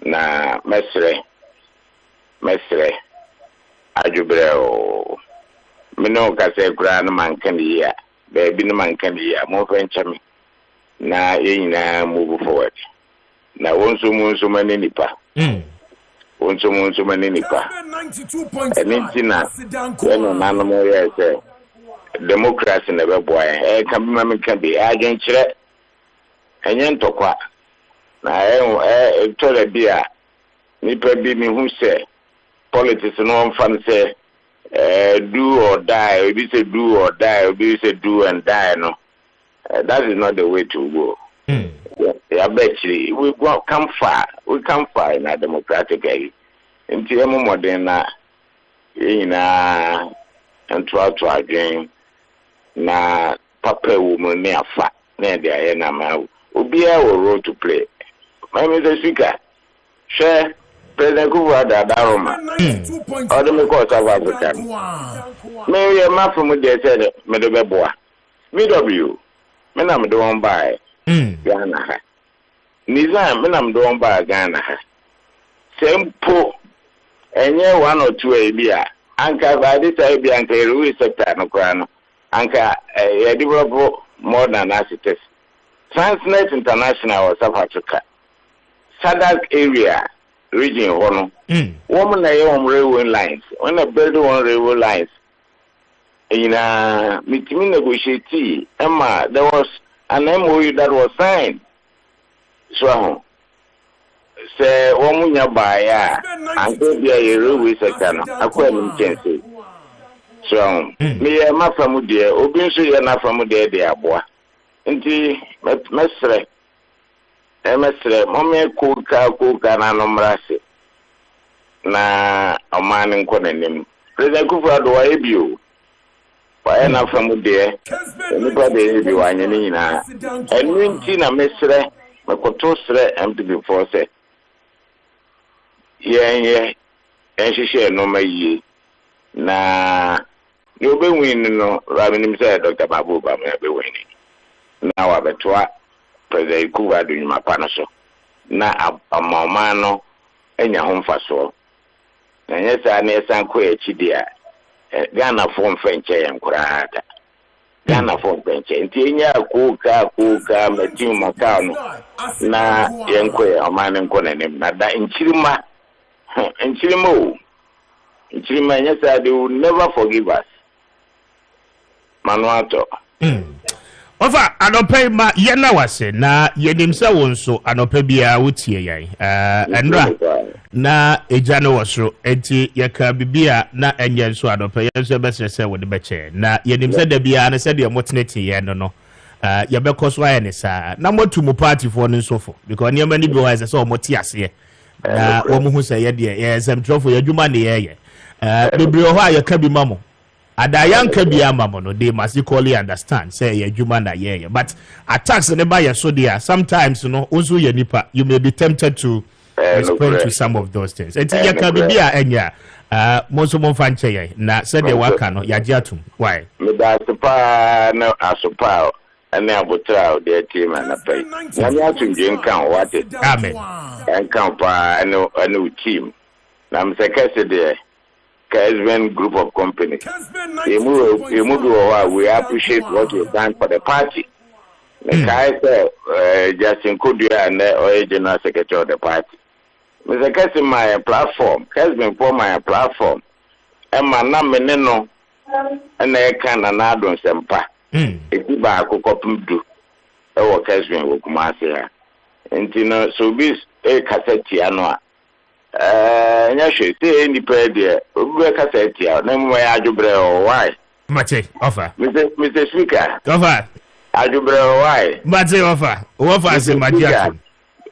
[SPEAKER 2] Na mesre, ajubreo. Mino kase grand man can hear, baby no man can hear, more venture me. Na yina move forward. Na wonso mani nipa. Wonso mani nipa. Enintina eno nanomo ye say democracy never boy. Can be mama can be agent chire. Enye ntokwa. Na tole bia nipa bi mi hu say politics no fan say do or die. Obi say do or die. Obi say do and die no. That is not the way to go. I bet you we come far. We come far in a democratic age. In Tiamo Moderna, and to again, na papa woman near fat, near the Ayanama, will be our role to play. My Mr. Speaker, share President Kuwa Daroma, or the Mikos of Africa. Me ya ma from there said me do beboa. BW. Me na me do on buy. Ghana ha. Nizam me na me do on buy Ghana ha. Sempo enye 1 or 2 ebia. Anka by this ebia anka ruwe sector no kwa no. Anka ya develop more than assets. Transnet International of South Africa. Sadak area region hono. Woman na yon railway lines. When I build one railway lines. In a meeting negotiate, Emma, there was an MOU that was signed. So, say, woman, you buy, and go be a railway sector. I couldn't change. So, me, my family, dear, obviously, you're not from there, dear boy. Indeed, Mestre, Mommy, Kuka, and Omrasi. Na, a man in Conan. President Kufa, do I you? Why not from there? Anybody is doing any now. And when Tina Mestre, my cotosre, empty before say. Yeah, and she share no may na you'll be winning, no, Robin himself, Dr. Babu, but may be winning. Now I bet what President Kuba doing my panaso. Now a mamano and your home for so. And yes, I near San Quay Chidia. Ghana form French and Kurata. Ghana form French. And Tia Kuka, Matthew Macano. Na Yankwe, a man and Conan, Nada in Chilima. In Chilimo. In Chilima, yes, I do never forgive us. Manuato.
[SPEAKER 1] Ofa anope ma yena wase na yenimsa wonso anope bia wotie yan enra na ejano wasro enti yeka bibia na enye nso anope yenso besese wode beche na yenimsa da bia na se de moteneti ye no yebekọ so aye ne sa na motu mu party for no nsofo because niam ni bi wa se so moti ase na wo mu hu se ye de ye sem trofo yadwuma ne ye bebre ho a yeka bi mamo Adayanka biama no they must equally understand say ye juma na ye but attacks never ye so there sometimes you know also ye nipa you may be tempted to respond to some of those things enti ye ka bibia enya monso mon fanche ye na said the waka no ya giatum why
[SPEAKER 2] me da super no asupa and abutra the team na pay na me atunje nkan what it
[SPEAKER 1] amen
[SPEAKER 2] nkan pa no team na me sekese there Kessben group of companies. We appreciate what you've done for the party. The guy said, Justin Kudia and the general secretary of the party. Mr. Kessben, my platform, Kessben for my platform, and my number, and they can another sempa. If you buy a cook up, do our Kessben will come out here. And you know, so this a cassette, nyashe say any prayer there we ka say tia na mo ya ajubre why
[SPEAKER 1] Maakye offer
[SPEAKER 2] Mr. Speaker
[SPEAKER 1] offer
[SPEAKER 2] ajubre why
[SPEAKER 1] Maakye offer say Maakye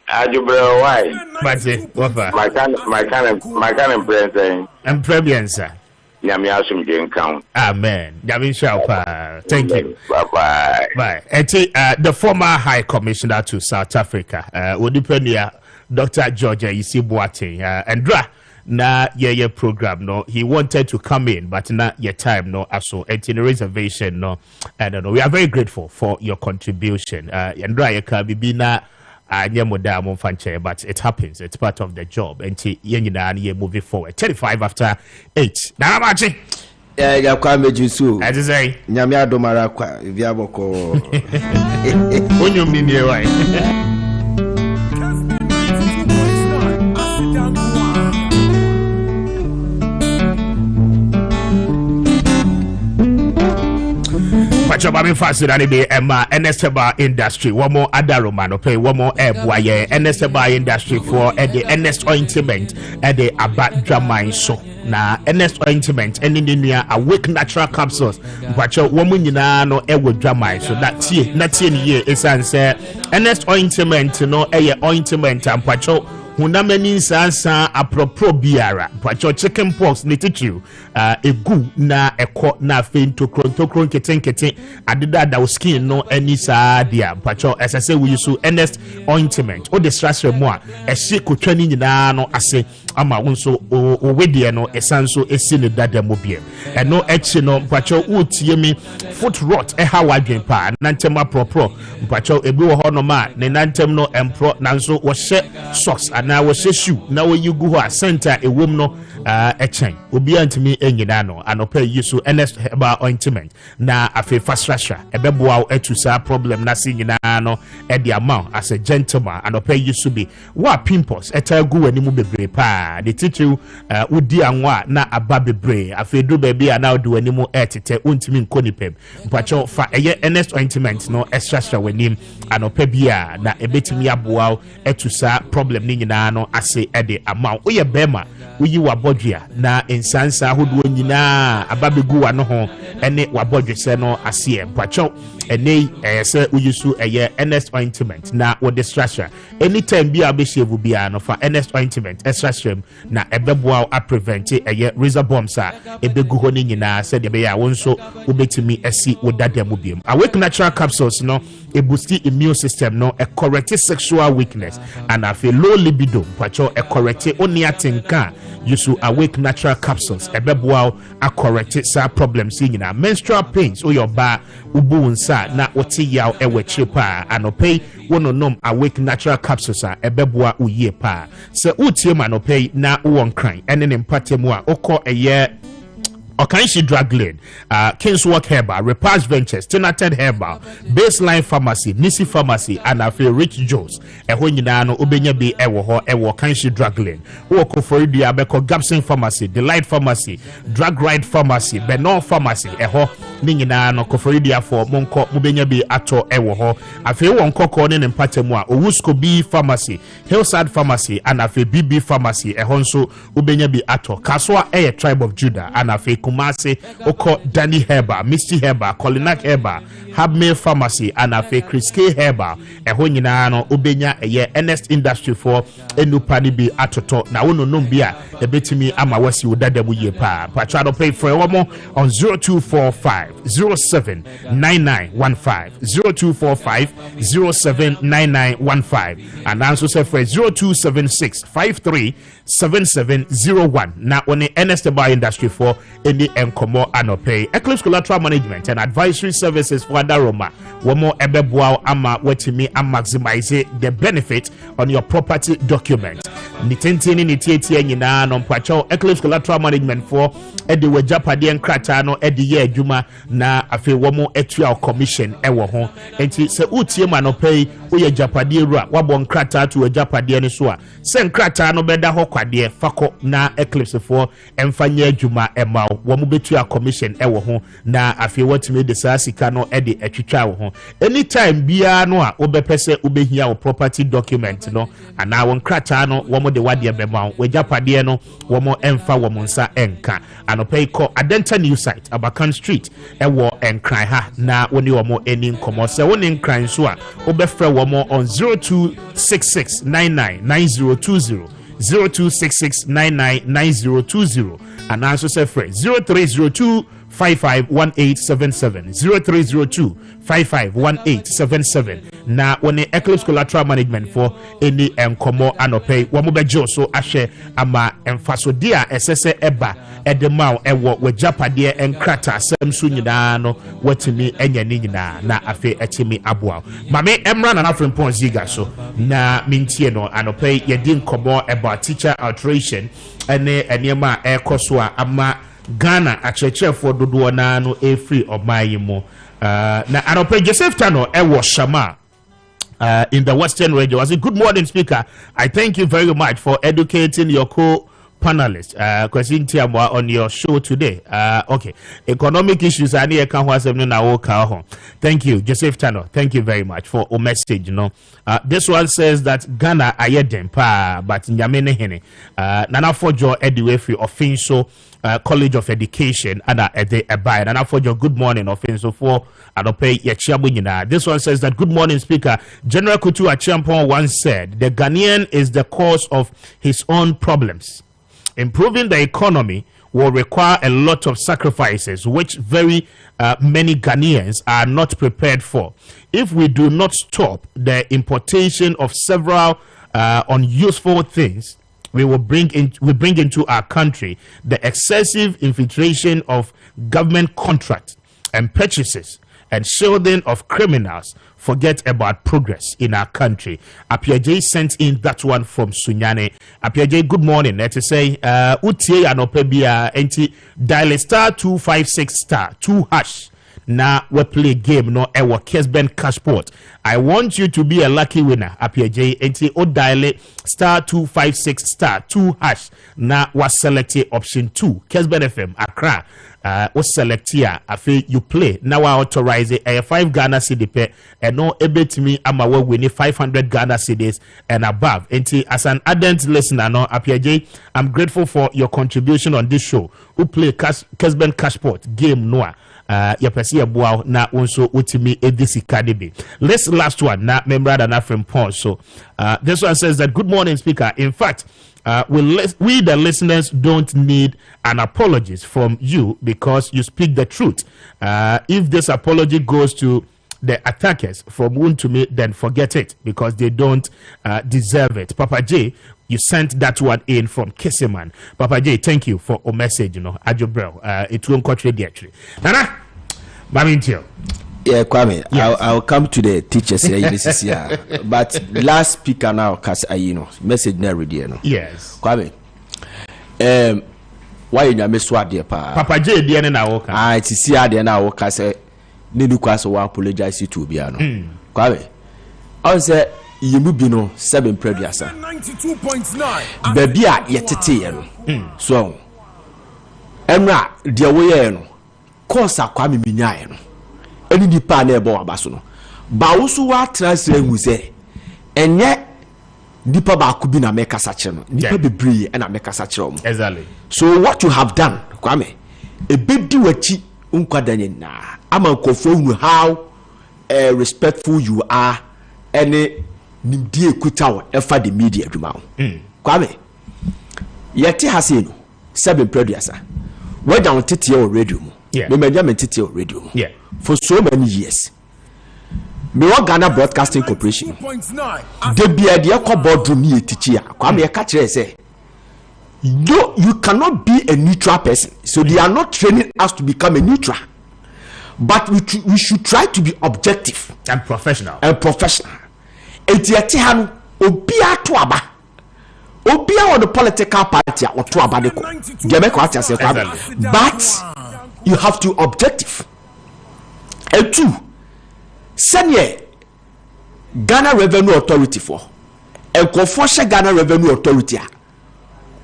[SPEAKER 2] ajubre why
[SPEAKER 1] Maakye offer
[SPEAKER 2] my kind president
[SPEAKER 1] and prebiansa
[SPEAKER 2] nyame asum je nkan
[SPEAKER 1] amen nyame shapa thank you bye the former high commissioner to South Africa odipenia Dr. George Isibuate and na ye program no he wanted to come in but not your time no also at in reservation no and we are very grateful for your contribution and ye ka bibina nyemoda mo fanche but it happens it's part of the job and ye nyina ye moving forward 35 after 8 na Maakye
[SPEAKER 6] ya Kwame Jusu
[SPEAKER 1] I just say
[SPEAKER 6] nyame adomara kwa via boko
[SPEAKER 1] onyo mini why Pachoba faster than be NSTBA industry. One more Adaromano pay one more Ebwaye NSTBA industry for the NS ointment at the Abat Drama so. Na NS ointment and in the awake natural capsules. Pacho woman no ewo drama so that ye is answer NS ointment no ointment and Pacho hunameni sansa apropro biara pacho chicken pox nitichu egu na eko na tokron keten adida da skin no any sa dia pacho esese we use NS ointment o the stress mo a ehye kotwani nyina no ase ama wonso owedie no esanso esi ne dada mu biem eno echi no mpacho utie mi foot rot ha wadwen pa nantem apropro mpacho ebi wo hono ma ne nantem no empro nanso wo hye socks ana wo hye shoe na wo yigu ho a center ewom no echen obi antimi enyina no anopa yiso ns herbal ointment na afi fastrasha ebeboa etusa problem na sinyina no e di amount as a gentleman anopa yiso bi wa pimples etagu wani mu bebre pa de titu udi anwa na aba bebre afi du baby ana odi wani mu etete untimi nkonipem mpacho fa eye ns ointment no extra wani anopa bia na ebetimi aboa etusa problem ni nyina no ase e di amount oye bema uyi wabodua na insansa ahodo nyina ababegu wa no ho ene wabodwe se no ase mpacho ene se uyisu eye ns ointment na wo distraction anytime bia abehyevu bia no fa ns ointment extra na ebeboa a prevent eye razor bombs a ebegu ho ni nyina se de be ya wonso ubetimi esi wodada mu biem awake natural capsules no a boost immune system no a correct sexual weakness and a low libido mpacho a correct oni atinka yusu awake natural capsules ebeboa a correct sa problems nyina menstrual pains o your ba ubu nsa na woti yaw ewechi pa anopay wononom awake natural capsules a ebeboa uye pa se utie manopay na won kran ene ne mpatemu a okọ eye Okanshi Drug Lane, Kingswalk Herbal, Repast Ventures, Tinated Herbal, Baseline Pharmacy, Nisi Pharmacy, and Afe Rich Joes. When you know, Ubenya be ewo Okanshi Drug Lane. Woko for you, Abeko Gabson Pharmacy, Delight Pharmacy, Drug Ride Pharmacy, Benon Pharmacy, Ningina no Koforidia for Monko, Ubenya be ato ewo. Afe wonko konen and Patemwa, Owusko B Pharmacy, Hillside Pharmacy, and Afe BB Pharmacy, Ehonso, Ubenya be ato. Kaswa Tribe of Judah, and Afe Kumase, Oko Danny Herbal, Misty Herbal, Kolinak Herbal, Habmail Pharmacy, and Afe Chris K Herbal, Ehonyina no Ubenya eye Ernest Industry for Enupani be atoto. Na uno numbia, ebetimi ama wasi udada muye pa. Pachado pay for a woman on 0245 079915 0245 079915 and also say for 0276 53 7701. Now on the Ernest Herbal Industry for any encomo anopay Eclipse Collateral Management and Advisory Services for Adaroma. One more ebeboa ama wetimi and maximize the benefit on your property document. Nitentini nitieti nyina no mpacho Eclipse Collateral Management for edi wejapade enkrata no edi ye adwuma na afi womo etua commission ewo ho enti se utie manopay oye japade ru wabon nkrata to wejapade ne so a se nkrata no beda ho kwade fako na Eclipse for emfanya adwuma ema womo betua commission ewo ho na afi watime de sasika no edi etwitwa wo ho anytime bia no a obepese obehia wo property document no ana won nkrata no womo de wade bema wejapade no womo emfa womo nsa enka anopay ko Adenta new site Abakan Street ewo enkran ha na woni womo eni nkomo se woni nkran so a obefra womo on 0266999020 0266999020 and also say friend 0302 551877 0302 551877 na woni Eclipse Collateral Management for any enkomo anopay wo bejo so ahwe ama emfaso dia esese eba edemau ewo wejapade enkrata samsu nyina no watimi enya ni nyina na afi etimi aboa mame emra na afrempon ziga so na mintie no anopay yedi nkomo about teacher alteration ene eniema ekoso ama Ghana achechefo dodo na no free omayimo na anopay Joseph Tano ewo Shama in the Western region. I say good morning, speaker. I thank you very much for educating your co-panelists on your show today. Okay, economic issues are near. Thank you, Joseph Tano. Thank you very much for a message. This one says that Ghana ayedem pa but nyamene hene nana fojo ediwefi official College of Education and abide and for your good morning offense for pay your. This one says that good morning, speaker. General Kutu Achiampong once said the Ghanaian is the cause of his own problems. Improving the economy will require a lot of sacrifices which very many Ghanaians are not prepared for. If we do not stop the importation of several unuseful things, we bring into our country the excessive infiltration of government contracts and purchases and shielding of criminals forget about progress in our country. Appiah sent in that one from Sunyane. Appiah, good morning. Let's say utie anopebia enti dial *256*2# na we play game no ewo Kessben Cashport. I want you to be a lucky winner. Appiah enti o dial *256*2# na was select option 2 Kessben FM Accra. Was select here afi you play now. I authorize a 5 Ghana cedi pe and no ebet me ama we win 500 Ghana cedis and above. And as an ardent listener, no Appiah, I'm grateful for your contribution on this show. Who play Kessben Cashport game noa. Ya pesi ya buao na unso utimi edisi kadibi. Let's last one na member na from Paul. So this one says that good morning, speaker. In fact, we the listeners don't need an apology from you because you speak the truth. If this apology goes to the attackers from Wound to me, then forget it because they don't deserve it. Papa J, you sent that one in from Kessben. Papa J, thank you for a message. Ajobrel, it won't contradict actually. Nana, Mamintio.
[SPEAKER 6] Yeah, Kwame,
[SPEAKER 1] Yes.
[SPEAKER 6] I'll come to the teachers here this year. But last speaker now, cause message never ready.
[SPEAKER 1] Yes.
[SPEAKER 6] Kwame, why you miss what dear pa?
[SPEAKER 1] Papa J, the end na woka.
[SPEAKER 6] It's see how they now cause Nidu kwasa wa apologize to Biano. Kwame, I say you be no 7 previous.
[SPEAKER 4] 92.9.
[SPEAKER 6] Baby a yetete so emra de we no course Kwame minyae no eni dipa na ebo abaso no ba wo so wa transfer hu se enye dipa ba ku bi na mekasa kire no dipa bebree na mekasa kire mo.
[SPEAKER 1] Exactly.
[SPEAKER 6] So what you have done, Kwame, e bedi wachi unkwadanye na ama nkofo hu how respectful you are any nimdie kutawa efa the media dwuma. Kwame, yeti hase no 7 producer we down tete o radio mu. Me management tete o radio mu. For so many years. Me wa Ghana Broadcasting Corporation. De bia de ko boardroom ni etichi a Kwame e ka kire say you cannot be a neutral person. So they are not training us to become a neutral. But we should try to be objective
[SPEAKER 1] and professional.
[SPEAKER 6] Etiati hanu obia to aba. Obia on the political party or to aba deko. But you have to objective. And 2, senior Ghana Revenue Authority for and Kofosha Ghana Revenue Authority.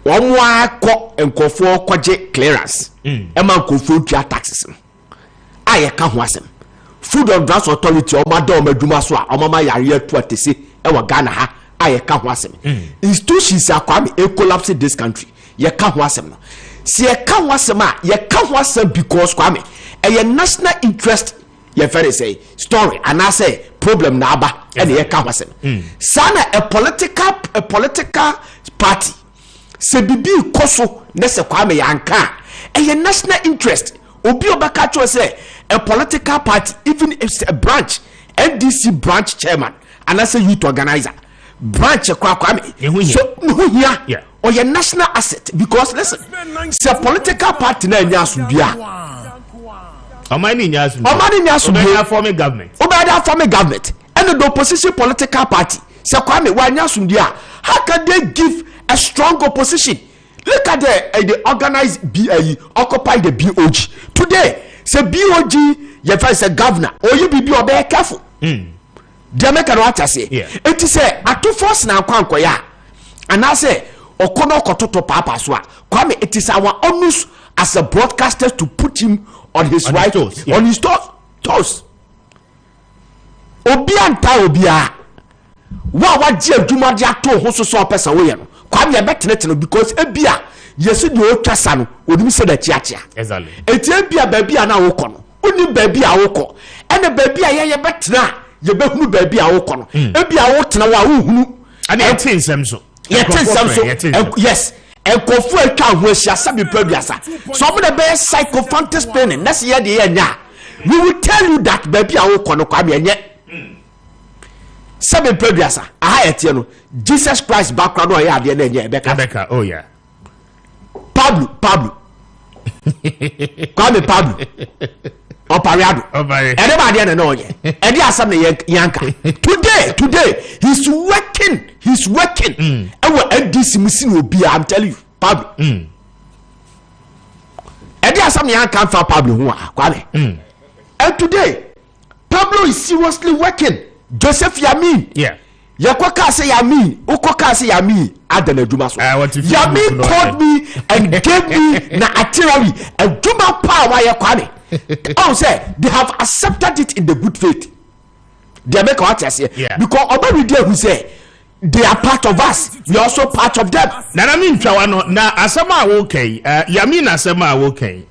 [SPEAKER 6] One more co and Kofo kwaje clearance. Eman Kofo tia taxes. Aye ka ho asem. Food and Drugs Authority o madam adwuma so a o mama yare to atese e wa Ghana ha aye ka ho asem. Institutions akwame e collapse this country. Ye ka ho asem no. Si ye ka ho asem a ye ka ho asem because Kwame e national interest ye very say story and I say problem na aba and ye ka ho asem. Sana a political party se bibi koso ne se Kwame yanka e national interest. Obi obaka cho say a political party, even if it's a branch, NDC branch chairman, and I say youth organizer, branch Kwame. So here or your national asset because listen, it's a political party na nyasubia.
[SPEAKER 1] Omani
[SPEAKER 6] nyasubia
[SPEAKER 1] forming government.
[SPEAKER 6] Obada forming government and the opposition political party. Say Kwame wa nyasubia. How can they give a strong opposition? Look at the organized occupy the BOG today. Say BOG, you face a governor, or you be careful. Jamaica what I say. It is a two force now ya. And I say, Okono Kototo Papa Swa. Kwame, it is our onus as a broadcaster to put him on his right toes. On his toes. Obianta Obia. What Jim Dumadia to Hoso so person way. Kwame better because Ebia. Yes, you old Cassano would be said that Chiatia.
[SPEAKER 1] Exactly.
[SPEAKER 6] It's a baby and our con. Only baby a woko. And a baby a better. You bet no baby a woko. Ebi a wot na wa who.
[SPEAKER 1] And it is some so.
[SPEAKER 6] Yes. And Kofu a cow where she has some previous. Some of the best psychophantas planning. That's the idea. We will tell you that baby a woko no come yet. seven producer aha etie no Jesus Christ background no ya ade na enye Ebeka.
[SPEAKER 1] Oh yeah.
[SPEAKER 6] Pablo Kwame Pablo Opariado everybody na no ye e dey asam na yanka today he's working ewo NDC musin obi I'm telling you Pablo e dey asam na yanka fa Pablo ho Kwame and today Pablo is seriously working. Joseph Yamin yakoka say Yamin ukoka say Yamin adana djuma so Yamin called me and gave me na itinerary a djuma power ya Kwame. Oh say they have accepted it in the good faith. They make what I say because oba there who say they are part of us, we are also part of them.
[SPEAKER 1] Na na mi ntwa no na asema okay Yamin asema okay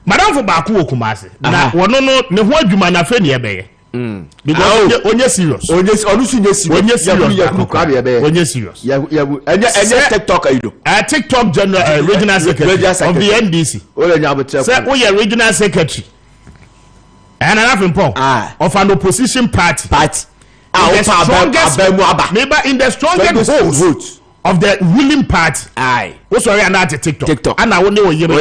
[SPEAKER 1] madam for baako wo Kumasi na wono no ne ho adwuma na fe ne ebe because onye serious onye serious TikTok aido TikTok general regional secretary of the NDC say we are regional secretary and an of an opposition party in the strongest vote of the ruling party. What's sorry and TikTok. And I won't know you ma.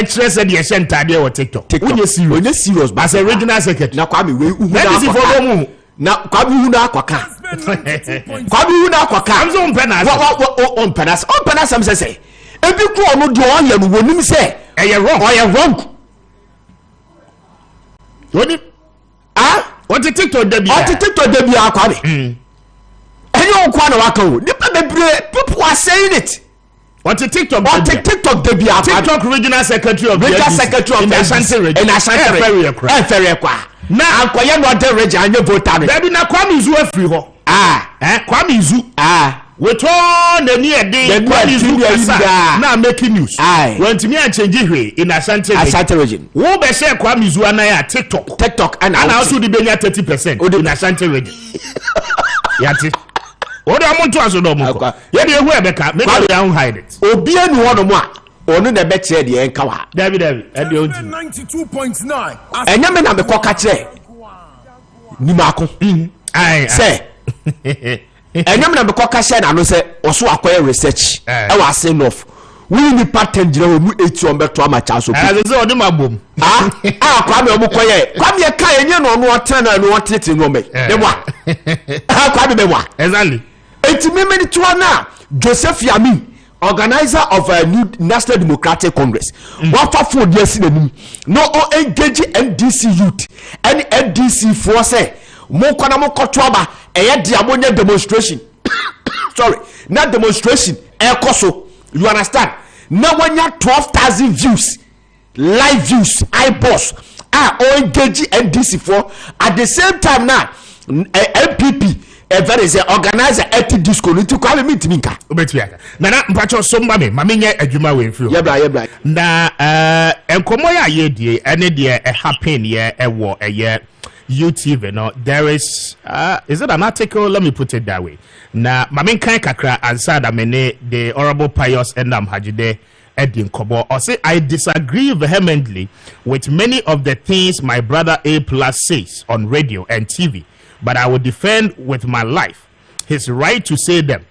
[SPEAKER 1] Said the entire or TikTok. When you serious, as a regional secretary. Now Kwame we now Kwame I'm so on penas. I'm say. Every crow no do on you won't say. Wrong. What the TikTok debut? Kwame. People are saying it. What the TikTok debut? TikTok regional secretary of the Ashanti region. Now Kwame no dey region and you vote am. Baby na Kwame Izu free ho. Kwame Izu. We turn the near day Kwame Izu now making news. When to me and change hwe in Ashanti region. Wo be say Kwame Izu na TikTok and also the benya 30% in Ashanti region. Yati. What I want to answer no more. You dey who Ebeka, make you don't hide it. Obi anu ho no mo a, onu na be kire de enka wa. David, e dey on
[SPEAKER 4] 92.9.
[SPEAKER 6] Enya me na me koka kire. Ni mako. Say. Enya me na me koka kire na no say oso akoye research. E wa say enough. We ni pattern jira we mu 80 on beto amacha so. Say odi mabom. Kwame omu koye. Kwame e ka enye no no otra na no otete no me. Demwa. Kwame demwa. Exactly. Etimemeni tuana Joseph Yamin, organizer of a new National Democratic Congress. What for years in no engage NDC youth and NDC force mo kwana mo kotwaba e dia monya demonstration. Sorry, not demonstration ekoso. You understand? Now when you 12,000 views, live views, eyeballs engage NDC for at the same time now MPP very say organizer at disco to Kwame meet minka obetiaka na mpacho so mame nye adwuma we mfio yebra na enkomo ya yedie ene de happen ye ewo eye UTV no there is it an article, let me put it that way. Na mame kan kakra answer da mene the honorable Pius Endam Hajide Edin Kobo or say I disagree vehemently with many of the things my brother A+ says on radio and TV, but I will defend with my life his right to say them.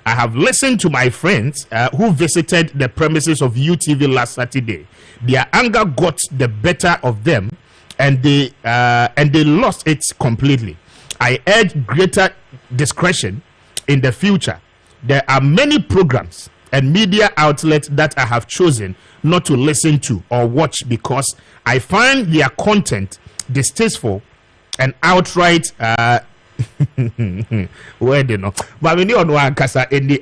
[SPEAKER 6] I have listened to my friends who visited the premises of UTV last Saturday. Their anger got the better of them, and they lost it completely. I urge greater discretion in the future. There are many programs and media outlets that I have chosen not to listen to or watch because I find their content distasteful and outright where they know. But we know Ankasa in the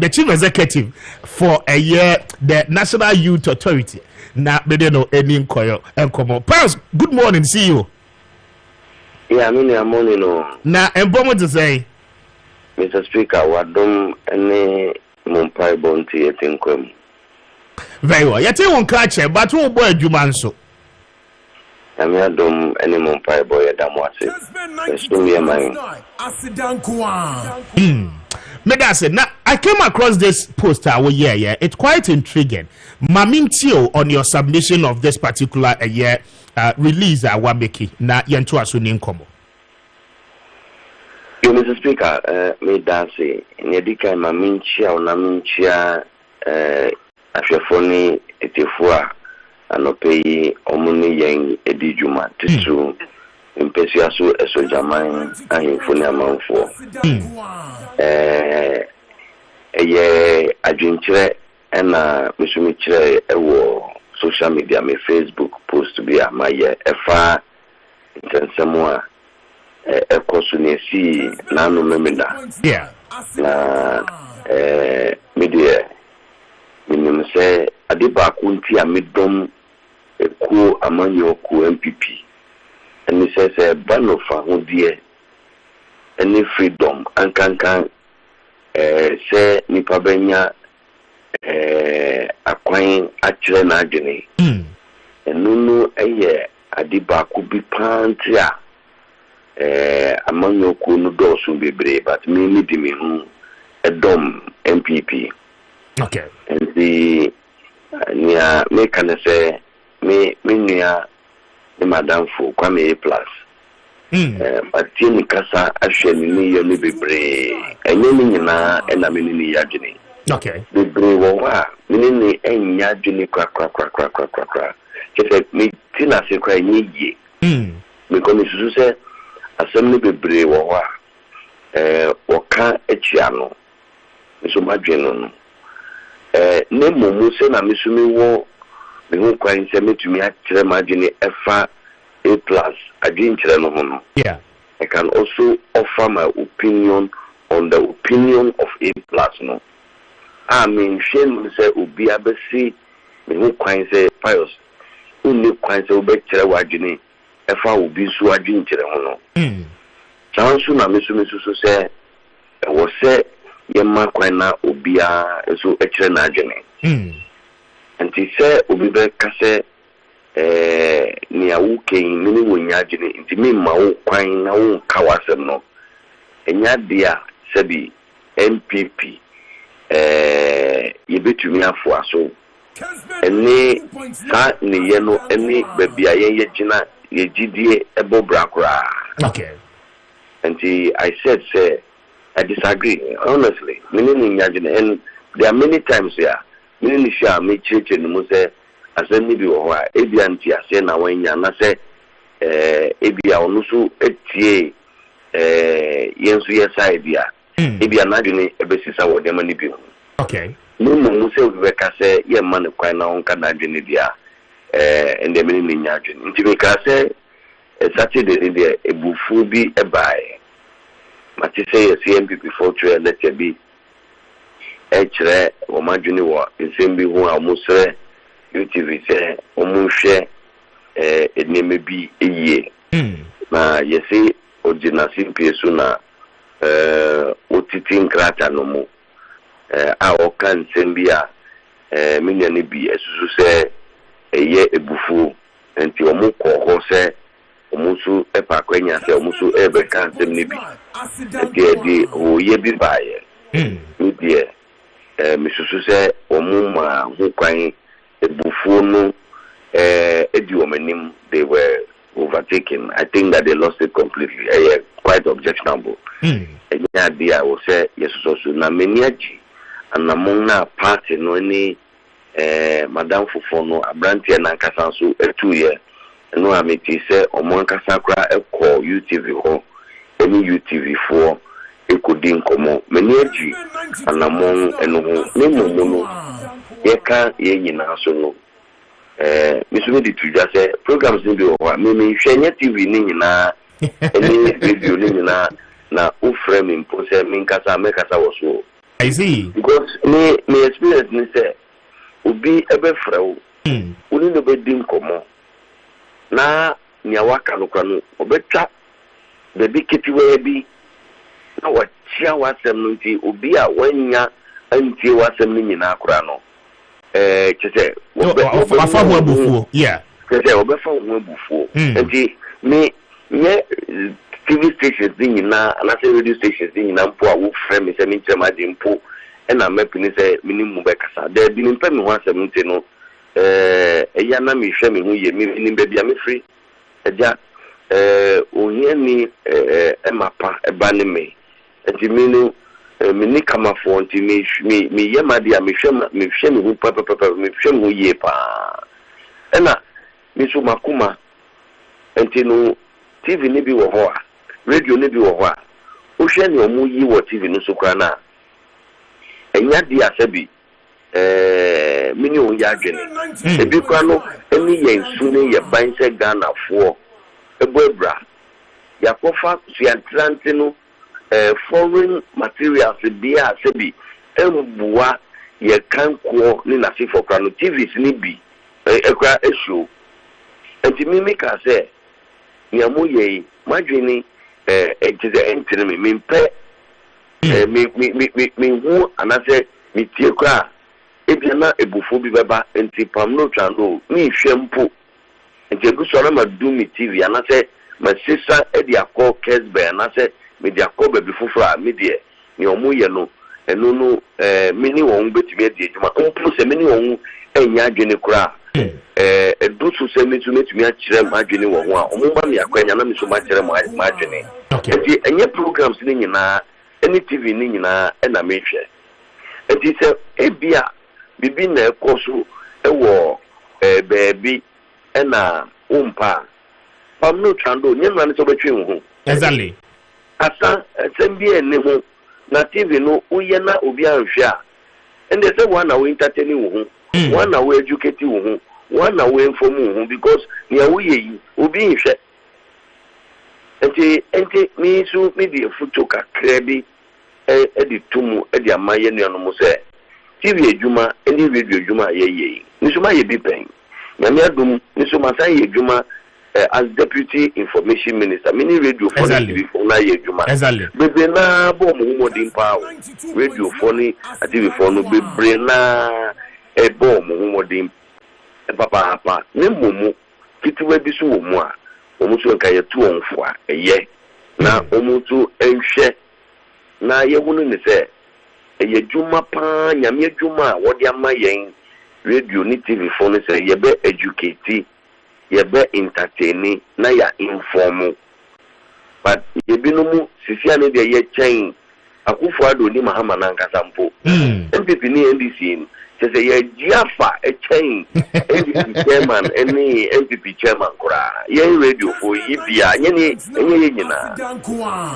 [SPEAKER 6] the chief executive for a year, the National Youth Authority. Now they know any inquiry and come. Pals, good morning, see you.
[SPEAKER 7] Yeah, I mean, I'm morning.
[SPEAKER 1] Now, and to say,
[SPEAKER 7] Mr. Speaker, what don't any Mumpai Bonti at Inquem?
[SPEAKER 1] Very well. You tell one catch, but who boy Jumanso?
[SPEAKER 7] I mean, don't any Mumpai boy at Damwasi.
[SPEAKER 1] Mega said, now I came across this poster. Yeah, it's quite intriguing. Mamintio on your submission of this particular release Wabeki na yentu asunin komo.
[SPEAKER 7] You, Mr. Speaker, me dance in a decade, my minchia or naminchia, Afrafoni, Etifua, and Opay, Omuni Yang, Edijuma, Tisu, Impesiasu, Esojaman, and Funiaman for. Adventure and Missumitre, social media, my Facebook post to be a my FR, and somewhere. Ekosunesi nanu memenda na media minim se ade ba ko nti a medom ekuo amanyo ku MPP eni se bano fa ho die eni freedom ankankan se nipa benya akwan akire na adwene enunu eye ade ba ko bi panti a among your cool doors will be brave, but me who a dom MPP.
[SPEAKER 1] Okay.
[SPEAKER 7] And the near me can say me near the Madame for Kwame Appiah. But Timmy Casa actually me be brave. And you na and I mean yajini.
[SPEAKER 1] Okay.
[SPEAKER 7] The brave wa meaning any yajini crack. Just like me Tina say cry ye. Because you say assembly be brave wa waka echiano so madweno no ne momu se na misumi wo me hu kwan se metumi akire madwene efa A+ adwin kire no ho no.
[SPEAKER 1] Yeah,
[SPEAKER 7] I can also offer my opinion on the opinion of A+ no. I mean shame say obi abesi me hu kwan se pious uni kwan se obi kire wadwene efa obi so adwin kire ho no. Chansu na misumi so say wo say yemma kwan na obia so ekire na adwene. Anti say obi be ka say ni awuken mini wonya adwene nti me ma wo kwan na wo ka wasem no. Enya dia sabi MPP yebetumi afo aso. Eni sa ni ye no eni babia ye gina ye gidie ebo brakura.
[SPEAKER 1] Okay.
[SPEAKER 7] And I said, say, I disagree, honestly. And there are many times here, many share me church and Muse, I said, maybe, or Abianti, I say, now when I say, Abia, Onusu, Etie, Yensu, yes, idea. Abia, Nadine, a basis of the money bill.
[SPEAKER 1] Okay.
[SPEAKER 7] No, Muse, Rebecca say, yeah, man, quite now, can I do and the many Ninjin. Intimate, say, Saturday there a bufu bi e buy. Mati say CMP before trail let be chere o madwini wo nsembi hu amusre UTV say o mu hwe eneme bi eyie. Na yesi ogina CMP so na otiti nkrata no mu a o kan nsembi a minyane bi esusu say eye ebufu enti o mu ko ho say omusu epa kwenya se omusu ebe kan sem ni bi de o ye bi baye ni de misusu se omuma hu kwan ebufu no edi omanim they were overtaken. I think that they lost it completely. Quite objectionable. Enya dia wo se yesuso so na meniaji anamon na party no ni madam fufo no abrantie na nkasa so etuye no ameti say omon kasa kra ekọ UTV ho eni UTV for ekodi nkomo meniaji anamon eno ho ne momo ye ka ye nyina so no misumi di tuja say programs ni bi ho me hwenya TV ni nyina eni video ni nyina na o frame impo say me kasa wo so.
[SPEAKER 1] I see.
[SPEAKER 7] Because me experience ni say obi ebe frawo uni no be di nkomo na nya waka no kwa no obetwa the big kitiwe bi na wachia wasem no nti obi a wanya antie wasem ni nyina akora no chese
[SPEAKER 1] obefa ho abufuo yeah
[SPEAKER 7] chese obefa ho abufuo nti me nye TV stations din nyina na say radio stations din nyina mpo a wo frame se me nchema de mpo na mepini say minimum be kasa there bi ni mpa me ho asem nti no eya na me hwe me hu ye me ni bia me free eja Onyeni emapa ebane me. Enti minu mini kama fo nti me yemade a me hwem hu papa me hwem hu ye pa. Ena me so makuma enti no TV ni bi wo ho a radio ni bi wo ho a o hwe ne omu yi wo TV no so kra na enya di asabi mini o ya adwene ebi kra no eni ye nsu ne ye ban se Ghana fo ebra yakofa suantrante no foreign materials bi asabi embuwa ye kanko ni na sifo kra no TVs ni bi ekra eshow enti mimi ka se niamu ye madwene entize entene me mpe me hu anase me tie kra ebia ebufo bi beba enti pam no twando ni hwempo enti egu so na du mi TV anase ma sisa e dia call Kessben anase me dia call baby fufura me die ni omu ye no enu no mini won betimi adi adwuma ompo se mini won enya adwene kra edu so se metumi akire ma adwene wo ho a omumba me akwanya na me so ma kire ma adwene enti enye programs ni nyina any TV ni nyina na me hwe enti se ebia bibi na ekoso ewo baby na umpa pam no trando nyemra ne so betwe ho
[SPEAKER 1] exactly
[SPEAKER 7] asa sembie ne ho na TV no uye na obi anhwe a ende se one we entertain wo ho one we educate wo ho one we inform wo ho because ne awuye yi obi nhwe enti mi su mi di futo kakra bi edi tumu edi amaye ne no mo se TV ejuma eni radio ejuma ye ni so ma ye bi pen na me adum ni so ma san ye ejuma as deputy information minister mini radio for TV for na ye ejuma bebe na bo mo modin pa radio for ni TV for no bebre na bo mo modin papa ne momu kitiwa bi so wo mu a omutu nka ye tu onfo a eye na omutu enhwe na ye hunu ne se eye djuma pa nyame djuma wodi ama yen radio ni TV phone se ye be educate ye be entertain na ya inform but ye binumu sisia ne de ye chen akufo ado ni mahama na nkasa mpo MPP ni NDC se ye jiafa e chen NDC chairman any MPP chairman kura ye radio for yibia nye nyina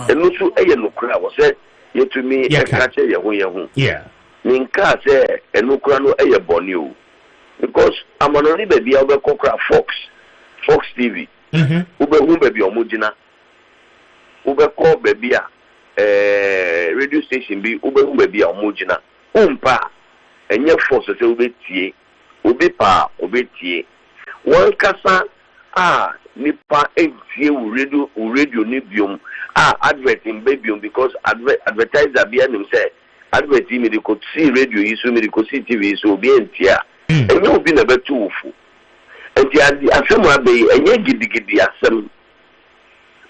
[SPEAKER 7] enu su eye no kura wo se yetumi ekache ye ho ninka se enu kura no eye boni o because amononi baby obe kokra Fox TV ube hu baby omugina ube ko baby a radio station bi ube hu baby omugina umpa enye force se ube tie ube pa ube tie wan kasa nipa entie u radio ni biom advert in babyom because advertiser bi anim say advert me dey go see radio isu me dey go see TV isu obi entia enye obi na betu ufu enti asem abai enye gidigidi asem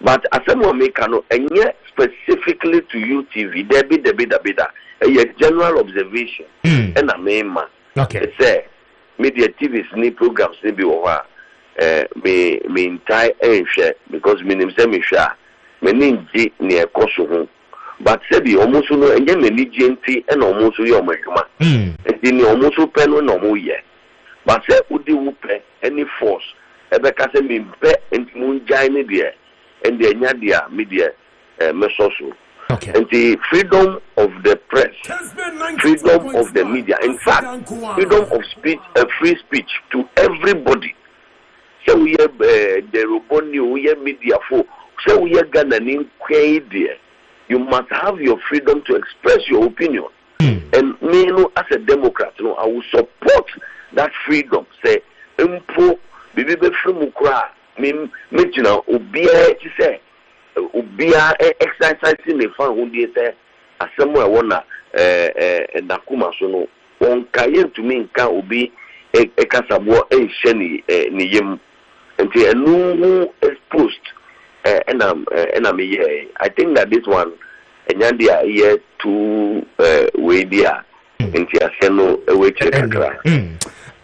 [SPEAKER 7] but asem o make no enye specifically to UTV debida a general observation and a mema
[SPEAKER 1] okay
[SPEAKER 7] say media TVs ni programs ni bi wo ha me entire enhwe because me nim say me hwa me ninji ne ekoso ho but say bi omuso no enye me niji enti e na omuso ye omadwuma enti ni omuso pe no na omoye but say udi wo pe any force ebe ka say me pe enti mun jai ne de and the enya dia media mesoso
[SPEAKER 1] okay
[SPEAKER 7] enti freedom of the press freedom of the media in fact freedom of speech free speech to everybody. So we have the roboni we have media for so we have Ghana in there. You must have your freedom to express your opinion. And me as a Democrat, I will support that freedom. Say impo bibi be free mukra me jina obia ti say obia exercising the fan who dey say asemo e wona nakuma so no on kaye to me nka obi ekasabo ehye ni yem until a new exposed and I'm here. I think that this one and Yandia here to way there until I send no away check.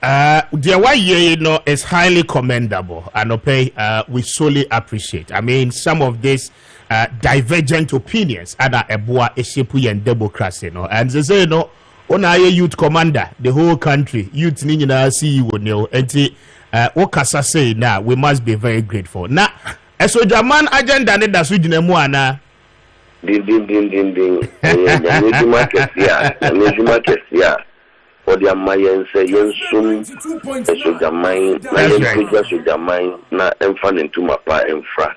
[SPEAKER 1] The way you know is highly commendable, and we solely appreciate. I mean, some of these divergent opinions are ebua eshipu and democracy, no, and they say no. On a youth commander, the whole country, youth nina see you know, and what Kasa say now, we must be very grateful. Now, as so Jaman agenda that switch in Moana.
[SPEAKER 7] Ding. Maakye for the Mayan say, yen soon, so Jamai, so Jamai, na enfan into Mapa enfra.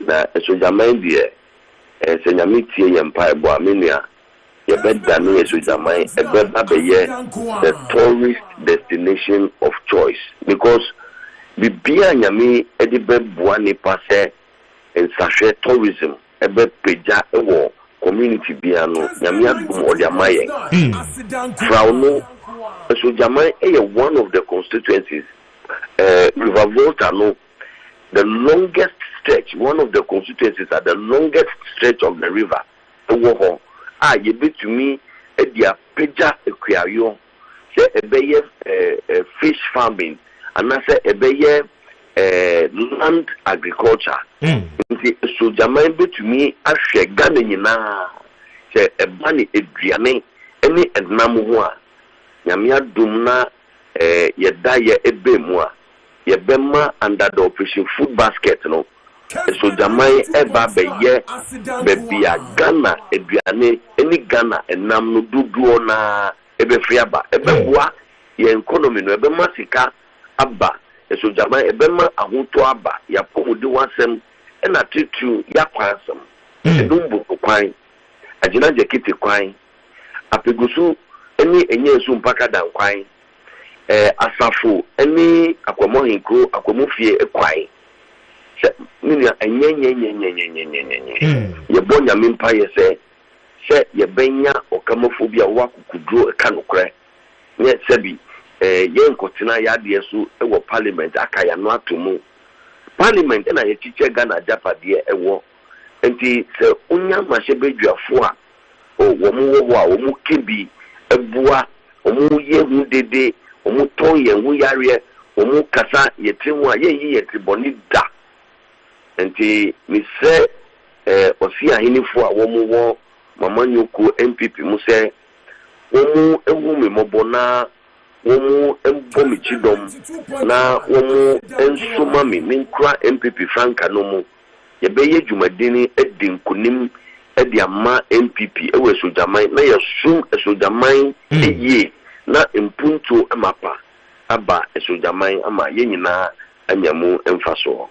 [SPEAKER 7] Na so Jamai dear, Senyamiti Empire Boaminia. The tourist destination of choice because the beer nyami edibe buani passe and sachet tourism ebe peja ewo community biano nyami adum odiamaye frauno so jamai one of the constituencies River Volta no the longest stretch, one of the constituencies at the longest stretch of the river ewo you bet to me at the Peja Equario, say a bayer fish farming, and I say a bayer land agriculture. So Jamai bet to me, I share Ganina, say a bunny Adriane, any and Namua, Yamia Dumna, Yedaya Ebemua, Yebema under the operation food basket, no. So Jamai eba be a Ghana eduane any Ghana enam no dudu na ebe friaba ebe boa ye economy no ebe masika aba so Jamai ebe ma ahoto aba ya pomodi wasem na titu ya kwansem edumbu kwan agina jekiti kwan apegusu eni enye su mpaka dan kwan asafo eni akwamohinko akwamofie kwan Minia ye bonya mimpa ye se ye benya okamophobia wakukudro kanokre ye sebi ye nkotina ya de so ewo parliament akaya no atomu parliament na ye chiche Ghana japade ewo enti se onya mahyebeduafo a wo mu wo a wo mu kebi ebua wo mu ye hu dede wo mu ton ye hu yare wo mu kasa ye timu a ye yi ye triboni da enti mi se osi ahinifo a wo mu wo mama nyoko MPP mu se wo mu ewu me mobona wo mu embo mi chidom na wo mu ensoma mi nkura MPP franka no mu ye beye dwumadini edinkunim edi ama MPP ewe sojaman na ye sum sojaman eye na impunto amapa aba sojaman ama ye nyina anyamu emfaso.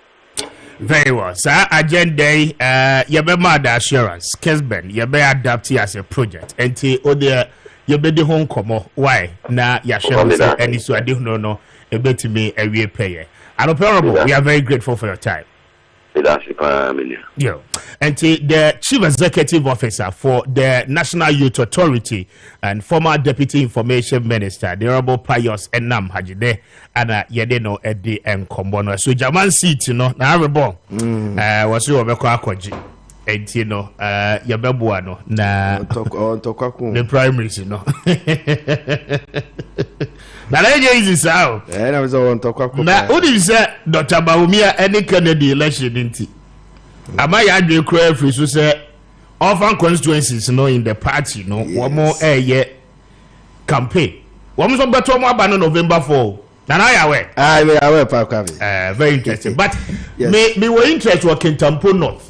[SPEAKER 1] Very well. So agenda you be mad assurance Kessben you be adapt as a project enti ode you be the home komo why na ya assurance any so I don't know e betimi awie pay and honorable we are very grateful for your time. Yeah. And the Chief Executive Officer for the National Youth Authority and former Deputy Information Minister, the Honorable Pius Enam Hajide, and Yedeno Eddie and Kombono. So Jaman seat, you know, now was you over Kwaji. And you know, Yabebuano, na the primaries, you know. Now, easy sound.
[SPEAKER 6] And I was on talk.
[SPEAKER 1] Now, what is that, Dr. Baumia, any Kennedy election, didn't he? Am I had the crowd for to say, often constituencies, you know, in the party, you know, one more a year campaign. One was about November 4. Now, I aware.
[SPEAKER 6] I aware, Pakavi.
[SPEAKER 1] Very interesting. But me were interested in Kintampo North.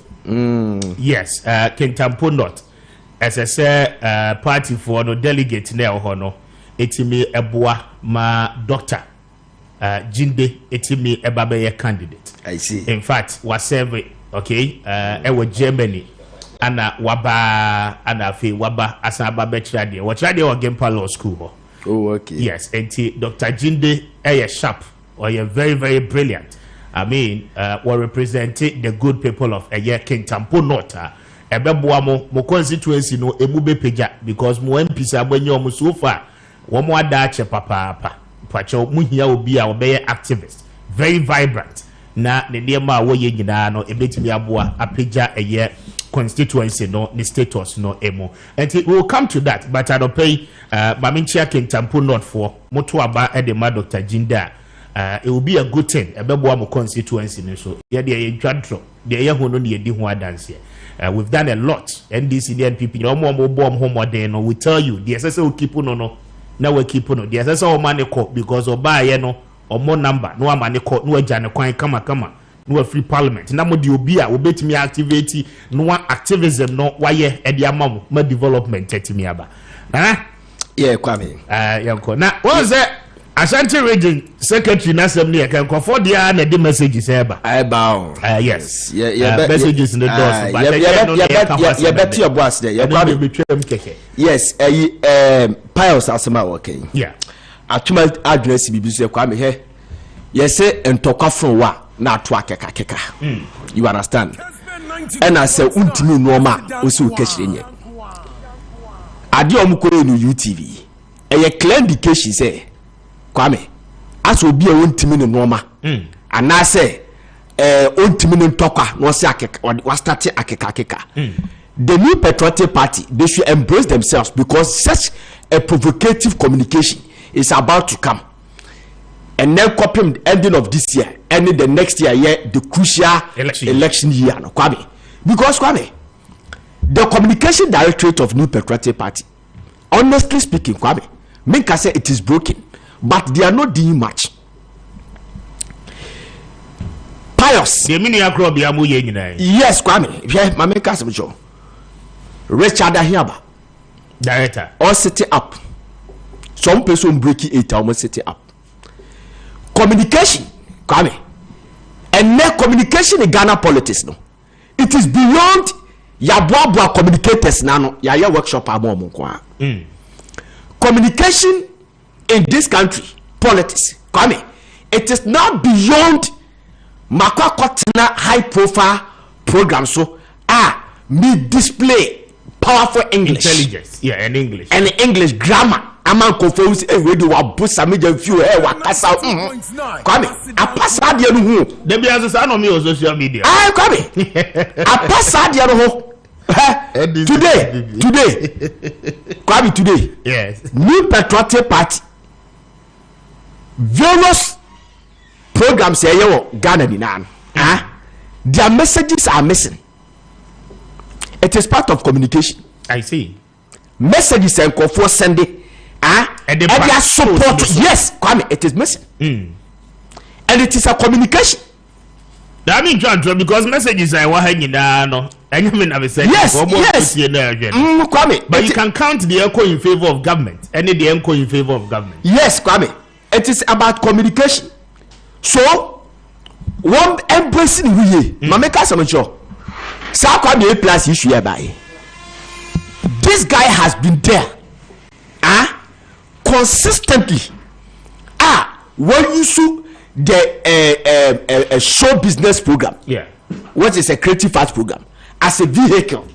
[SPEAKER 1] Yes, Kintampo North. As I say, party for no delegate now, hono. Etimi Ebua ma doctor Jinde etimi Ebabeye candidate.
[SPEAKER 6] I see.
[SPEAKER 1] In fact, was serve okay ewo Germany ana waba ana fe waba asaba betrade wachade o Gempa Law School.
[SPEAKER 6] Oh okay.
[SPEAKER 1] Yes, enti Dr. Jinde sharp or you very very brilliant. I mean, we representing the good people of Kintampo North. Ebeboa mo constituency no emube peja because mo MPs abanyo mo so far. One more dache papa pacho muhia obi a obeye activist very vibrant na ne niema wo ye nyina no ebetimi aboa apeja eye constituency no the status no emo. And we will come to that, but I don't pay Maminchia Kentampo not for Motuaba Edema Dr. Jinda. It will be a good thing. A Bebo constituency. So, yeah, they are the young one only a Dihua dance here. We've done a lot. NDC, the NPP, no more bomb home day. No, we tell you, the SSO will keep on no. Now we keep on the SSO money court because of buy or more number. No money court, no jana coin, come. No free parliament. Now, what you be a will bet me activity, no activism, no why Edia Mom, more development, me about.
[SPEAKER 6] Yeah, Kwame.
[SPEAKER 1] Now, what was that? Ashanti Region Secretary Assembly can confirm the messages ever.
[SPEAKER 6] I bow.
[SPEAKER 1] Yes. Messages in the doors.
[SPEAKER 6] You bet your boss there. Yes, Piles Asama working.
[SPEAKER 1] Yeah.
[SPEAKER 6] Actual address BBC Kwame here. Yes, and talk from what not keka. You understand? And I say, Untimi Noma, also catching you. Adiomko in UTV. And you claim the case, she say. Kwame, as will be a 1 minute norma, and I say, 1 minute talker, no sack, or starting a keka. The new patriotic party, they should embrace themselves because such a provocative communication is about to come. And then copying the ending of this year, ending the next year, the crucial election year, no, Kwame. Because Kwame, the communication directorate of new patriotic party, honestly speaking, Kwame, make I say it is broken. But they are not doing much. Pious. Yes, Kwame. Yeah, my make us show. Richard Ahiaba.
[SPEAKER 1] Director.
[SPEAKER 6] All set it up. Some person breaking it almost set it up. Communication, Kwame. And now communication in Ghana politics no. It is beyond Yabwa communicators now. Ya workshop communication in this country, politics, Kwame, it is now beyond Makwa high profile program. So, me display powerful English,
[SPEAKER 1] intelligence, yeah, and
[SPEAKER 6] English grammar. Aman confuse radio wa busa me dem few wa kasa. Kwame, a pass adia no hu.
[SPEAKER 1] Dem be as say no me on social media.
[SPEAKER 6] Kwame, a pass adia no ho. Today, Kwame, today,
[SPEAKER 1] yes,
[SPEAKER 6] new patriotic party. Various programs here Ghana Dinan. Their messages are missing. It is part of communication.
[SPEAKER 1] I see.
[SPEAKER 6] Messages and for Sunday. And their support. Yes, Kwame, it is missing. And it is a communication.
[SPEAKER 1] That means because messages are hanging down. Yes.
[SPEAKER 6] Kwame,
[SPEAKER 1] but you can count the echo in favor of government. Any the echo in favor of government.
[SPEAKER 6] Yes, Kwame. It is about communication. So, one embracing we Mameka Samacho. Kwame plus issue hereby. This guy has been there. Consistently. When you see the show business program.
[SPEAKER 1] Yeah.
[SPEAKER 6] What is a creative arts program? As a vehicle.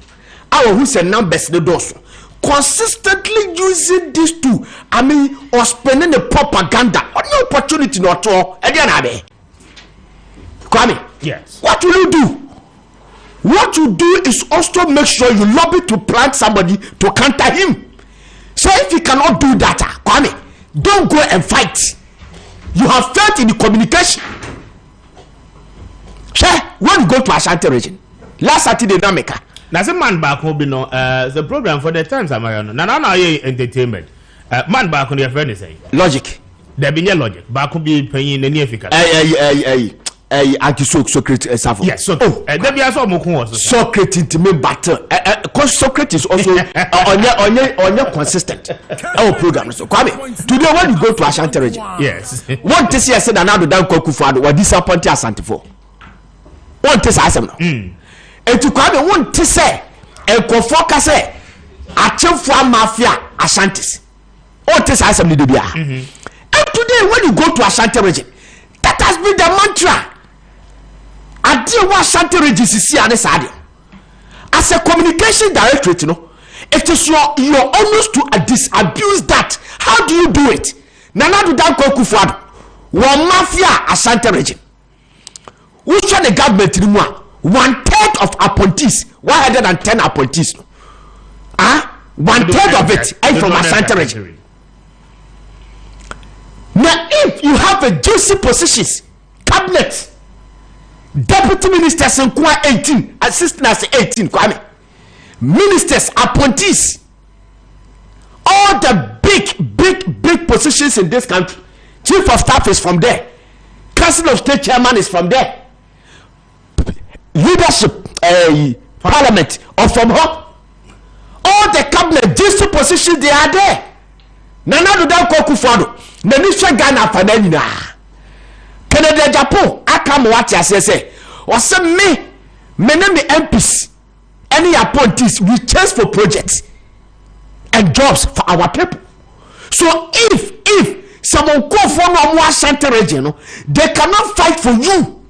[SPEAKER 6] Who say numbers the doors. Consistently using these two, or spending the propaganda or no opportunity not all. Kwame,
[SPEAKER 1] yes.
[SPEAKER 6] What will you do? What you do is also make sure you lobby to plant somebody to counter him. So if you cannot do that, Kwame, don't go and fight. You have failed in the communication. When you go to Ashanti region, last Saturday, Nameka.
[SPEAKER 1] That's a man back home, you know, the program for the times I'm on. Now, entertainment. Man back on your friend is saying
[SPEAKER 6] logic.
[SPEAKER 1] There be no logic. Back will be paying the near figure.
[SPEAKER 6] Socrates.
[SPEAKER 1] Yes, so there be also more
[SPEAKER 6] Socrates to me battle. Because Socrates also on your consistent. Our program. So, Kwame, today when you go to Ashanti region,
[SPEAKER 1] yes,
[SPEAKER 6] what this year said another down Kokufado or disappointed Ashanti for. What this I say. And to Kwame won't say and Kofoka say a chief from mafia Ashantis. What this I say. And today when you go to Ashanti region, that has been the mantra. I deal with Ashanti region as a communication directorate, you know, it is your honest to disabuse that. How do you do it? Nana do that Kokufado. One mafia Ashanti region. Which one the government in 1/3 of appointees, 110 appointees. 1/3 of it are from Ashanti region. Now, if you have a juicy positions, cabinet, deputy ministers in 18, assistants 18, Kwame, ministers, appointees, all the big positions in this country. Chief of staff is from there. Council of State chairman is from there. Leadership, parliament, or from home. All the cabinet, these two positions, they are there. Nana do dan koku fodo. Nani hwe Ghana fa na nyina. Canada, Japan, aka mo wati asese. O se me na me MPs, any appointees, we chase for projects and jobs for our people. So if someone call for no Ashanti region, they cannot fight for you.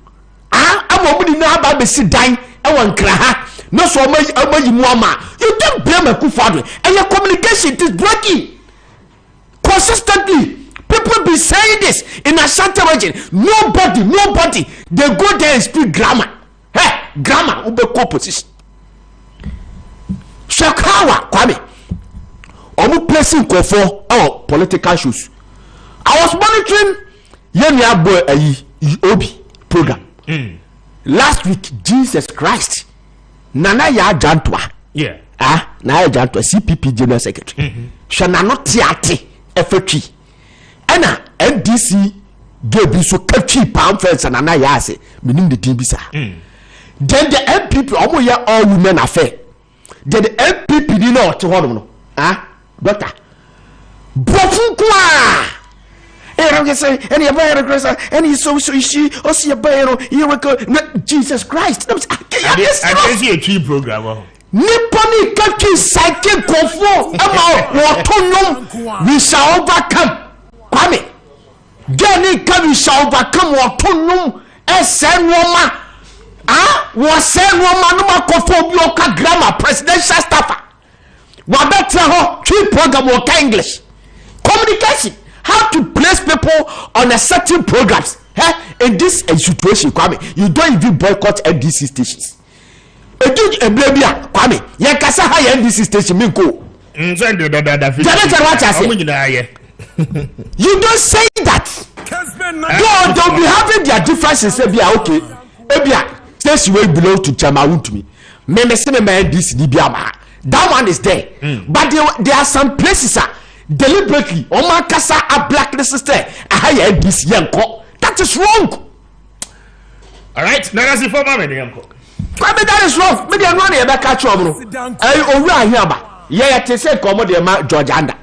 [SPEAKER 6] Amomudi na ba be si dan e won kra ha. No so amayi muama. You don't blame Akufo-Addo. And your communication is breaking. Consistently, people be saying this in Ashanti region. Nobody, they go there and speak grammar. Hey, grammar, ube position. Shakawa, Kwame. Omu placing for our political shoes. I was monitoring Yenya Boy Obi program. Last week, Jesus Christ. Nana ya Jantwa.
[SPEAKER 1] Yeah.
[SPEAKER 6] Na ya Jantwa, CPP General Secretary. Shana not tiati. FHE ena NDC gebi so kachi pound fence and na ya ase menim the dibisa then the MPP omo ya all women affair then the MPP ni na ote hono no doctor bofu kwa say any about regressa any so she o see about you Jesus Christ
[SPEAKER 1] I see a tree program.
[SPEAKER 6] Nipponi kaki psyche kofo ama wotonum we shall overcome Kwame Gani we shall overcome wotonum esenwoma wo senwoma no makofo bi oka grammar presidential staffer wa betre ho tree program wo English communication how to place people on a certain programs in this situation Kwame you don't even boycott NDC stations. Kwame, kasa ha NDC station minko.
[SPEAKER 1] You
[SPEAKER 6] don't say that. They'll be having their differences. Okay. Station will belong to Chama to me. That one is there. But there are some places deliberately. Kasa a blacklist there. NDC yanko. That is wrong.
[SPEAKER 1] All right. Now that's the former yanko.
[SPEAKER 6] That is wrong. Me dey run e be catch up no. Owu ahiaba. Ye te say komo dey ma George Anda.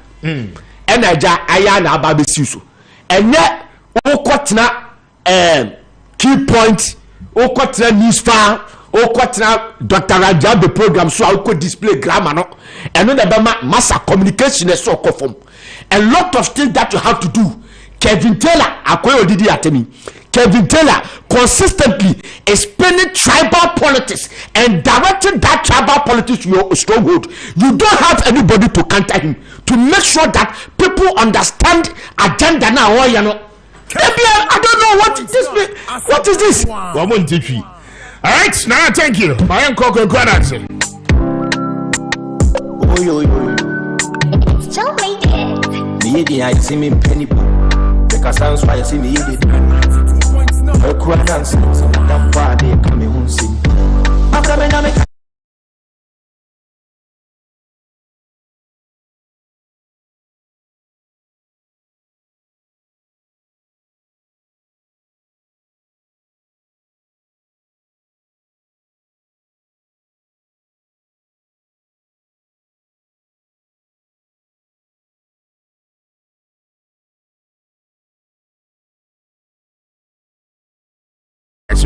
[SPEAKER 6] Enaja aya na aba be siso. Enye okotena key point, okotena news file, okotena Dr. Rajabe program so I could display grammar no. Eno dey be massa communication e so form. A lot of things that you have to do. Kevin Taylor akoyo didi atemi. Kevin Taylor consistently explaining tribal politics and directing that tribal politics to your stronghold. You don't have anybody to counter him to make sure that people understand agenda now. Or you know, I don't know what is this. What is this?
[SPEAKER 1] All right, now thank you. I am Coco Quadrant.
[SPEAKER 8] It's so rated.
[SPEAKER 9] Me, I see me penny. Because sounds why I see me eat it. I could dance, so I'm body coming home. After me,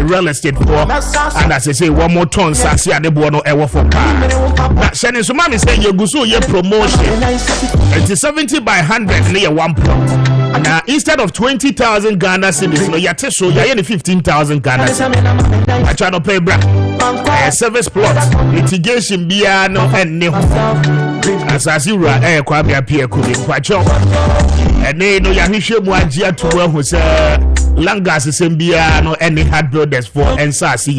[SPEAKER 1] real estate for and as I say one more ton sasi ade bo no ewo for car na shene so mama say you go so ye promotion it is 70 by 100 near one plot now instead of 20,000 Ghana cedis no yate so ya 15,000 Ghana cedis I try to pay bra service plot litigation bia no enne ho asasi ura Kwame Appiah Kubi kwacho ene no ya hwehwe mu agye to ahu say Langas Sembia no any hard builders for NSAC.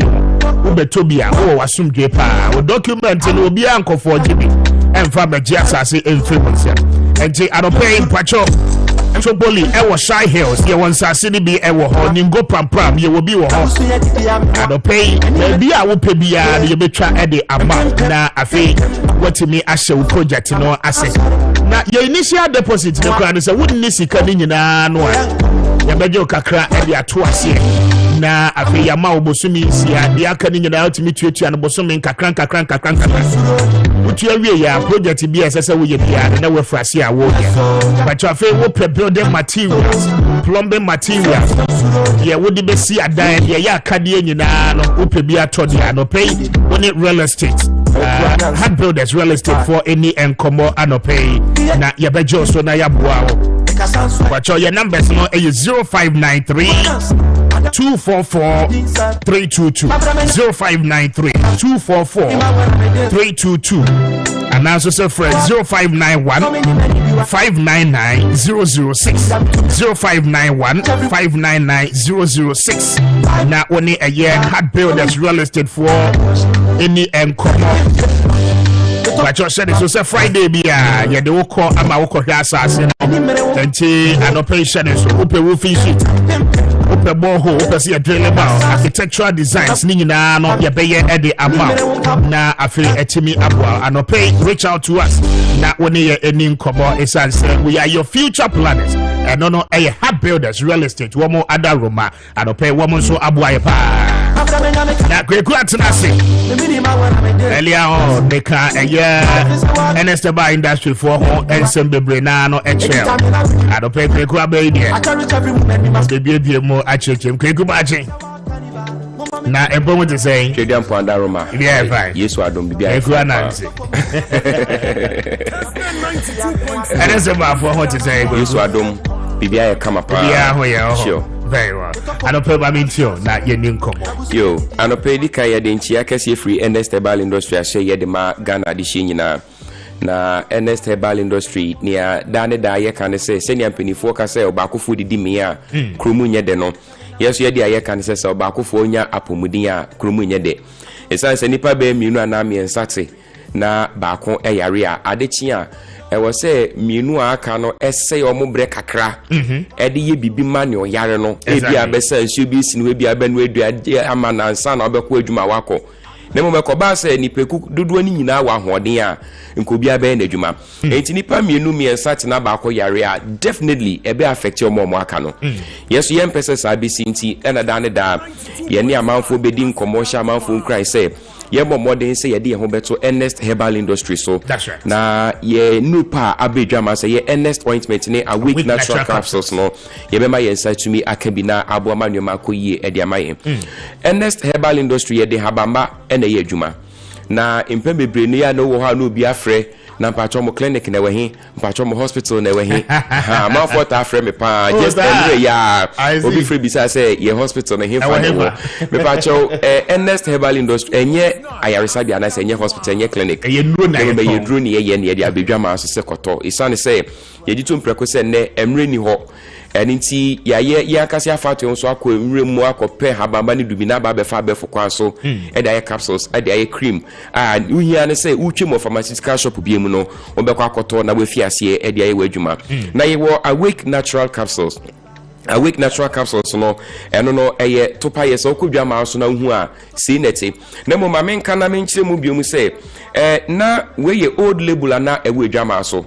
[SPEAKER 1] ubetobia o wasumdwe pa o document no obi ankofo gibi emfa beji asase emfemusia enti anope mpacho Choboli ewo Shy Hills ye won sase ni bi ewo ho ningo pampram ye wo bi wo ho anope bi a wo pe bia ye betwa ede ama na afi watimi ahye wo project no ase na ye initial deposit no kra no se wonni sika ni nyina no a ye beje kakra ede ato ase na afi ya ma obosumi sia de aka ni nyina utimi tuatua no bosumi kakran utu awie ya project bi esese wo ye bia na we frase a wo ye but afi wo building materials plumbing materials ye wo di be si adan ye ya akade nyina no wo pe bia to dia no pay woni real estate hard builders real estate for any enkomo anopay na ye bejo so na ya boa wo but your numbers no is 0593 244 322 0593 244 322 and also say friend 0591 599 006 0591 599 006 now only a year hard builders real estate for any encomo but you said it was a Friday bia ye de woko ama woko hwa asase enti an operation so open roofing sheet open borehole open see a drilling bound architectural designs ni nyina no ye beye e de ama na afiri etimi aboa an pay reach out to us na woni ye eni nkomo esan say we are your future planners and no a hard builders real estate womo ada roma an pay womo so aboa ye pa na kweku atenase earlier on they can Ernest industry for ho ensemble na no echel ado pe kweku abai dia de bie mo achechem kweku bache na ebo to say
[SPEAKER 8] Kediam Panda Roma
[SPEAKER 1] yeah fine
[SPEAKER 8] Yesu adom bibia
[SPEAKER 1] kweku ananse Ernest for ho to say
[SPEAKER 8] Yesu adom bibia e kama pa
[SPEAKER 1] bibia ho ye ho very well. I don't pay my mentio na ye ninkomo.
[SPEAKER 8] Yo, I don't pay the kaya de nchia kesi free Ernest Herbal Industry a share de ma Ghana di shinyina na Ernest Herbal Industry nia dane da ye kan say senior penifo ka say obakofo di me a kromu nye de no. Yeso ye de aye kan say obakofo nya apomudin a kromu nye de. Esan se nipa be mienu ana me ensate na baako eyare a adechi a ewo se mienu aka no ese omo bre kakra ede ye bibi ma ne oyare no ebi abesa nsu bi sinu ebi abenu edu ama na nsa na obekọ adwuma wako na mo mekoba se nipeku dodo ani nyina wa hoden a nkobi abe na adwuma enti nipa mienu miensa te na baako yare a definitely ebe affect omo aka no yeso ye mpese sa be sinti ena da ne da ye ne amanfo bedi nkomosha amanfo nkrai se ye modern say ye de ho beto Ernest Herbal Industry so
[SPEAKER 1] that's right
[SPEAKER 8] na ye nupa abedwama say ye Ernest ointment ne awake natural capsules no ye be ma ye nsa tumi akabina abo amanwema akoyie e de amaye Ernest Herbal Industry ye de habamba ena ye adwuma na impembebre ne ya no wo ha no bi afre na mpacho mo clinic na wehi mpacho mo hospital na wehi ha ma for ta afre me pa just every ya obi free bisa say ye hospital na he fa me mpacho Ernest Herbal Industry enye ayaresa bia na say enye hospital enye clinic
[SPEAKER 1] ye duro na
[SPEAKER 8] ye duro ni ye ne de abedwama so se koto isane say ye di tum preko say ne emre ni ho enti ya akasi afatu nso akọ enwure mu akọpe habamba ni dubi na ba be fa be fokwa so e da ye capsules e da ye cream uhia ne say utwe mo pharmaceutical shop bi emu no obekọ akoto na we fiase e da ye wadwuma na ye wo awake natural capsules awake natural capsules no eno no eye topa ye so kodwa ma so na hu a si neti na mo ma menka na menkyire mu bi mu say na we ye old label na e wadwa ma so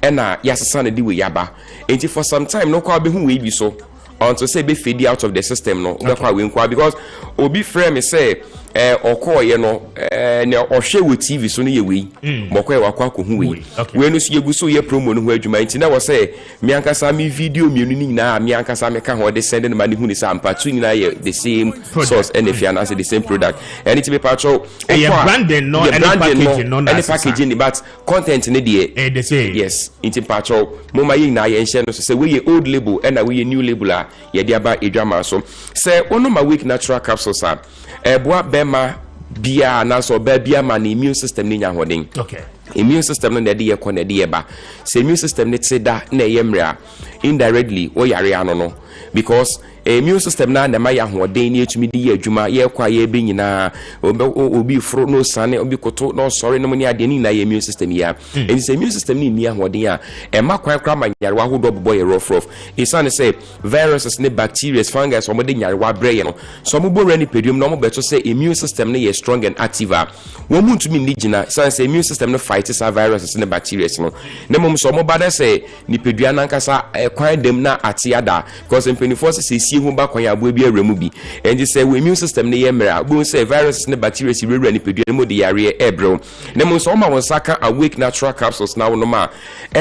[SPEAKER 8] ena yasesa na di we yaba enti for some time no kwa be hu we bi so until say be fade out of the system no be kwa we nkwa because obi frame me say okoye no ne ohwe wo TV so no ye we mokwa wakwa ko hu we we no so ye gu so ye promo no hu adwuma enti na wo say me ankasa me video mienu ni nyina me ankasa me ka ho de send no ma ni hu ni sa ampa tu nyina ye the same source and if you answer the same product and it be patcho
[SPEAKER 1] branding no any
[SPEAKER 8] packaging but content ne de
[SPEAKER 1] the same
[SPEAKER 8] yes enti patcho mo ma ye na ye nhye no so say we ye old label and we ye new label a ye de aba edwama so say ono ma week natural capsules a eboa bema bia na so ba bia ma na immune system ni nya hoden
[SPEAKER 1] okay
[SPEAKER 8] immune system no de ye ko na de ye ba say immune system ne tse da na ye mra indirectly o yare ano no because immune system na ma ya hoden ni etumi di adwuma ye kwa ye be nyina obi fro no sane obi koto no sorry no ni ade ni na ye immune system ya and the immune system ni hoden a e ma kwan kra ma nyarewa hodo bobo ye rough isane say viruses ne bacteria fungus o mo de nyarewa breye no so mo bo rani pedium no mo beto say immune system ne ye strong and active a wo mu ntumi ni gina isane say immune system no fight sa viruses ne bacteria no ne mo so mo bada say ni pedua nankasa kwan dem na atiada because in 24 say hu ba kwan abo bi awremu bi and say we immune system ne ye mera bo say viruses ne bacteria si rewra ni pedua mo de yare ebro ne mo so ma won saka awake natural capsules na wono ma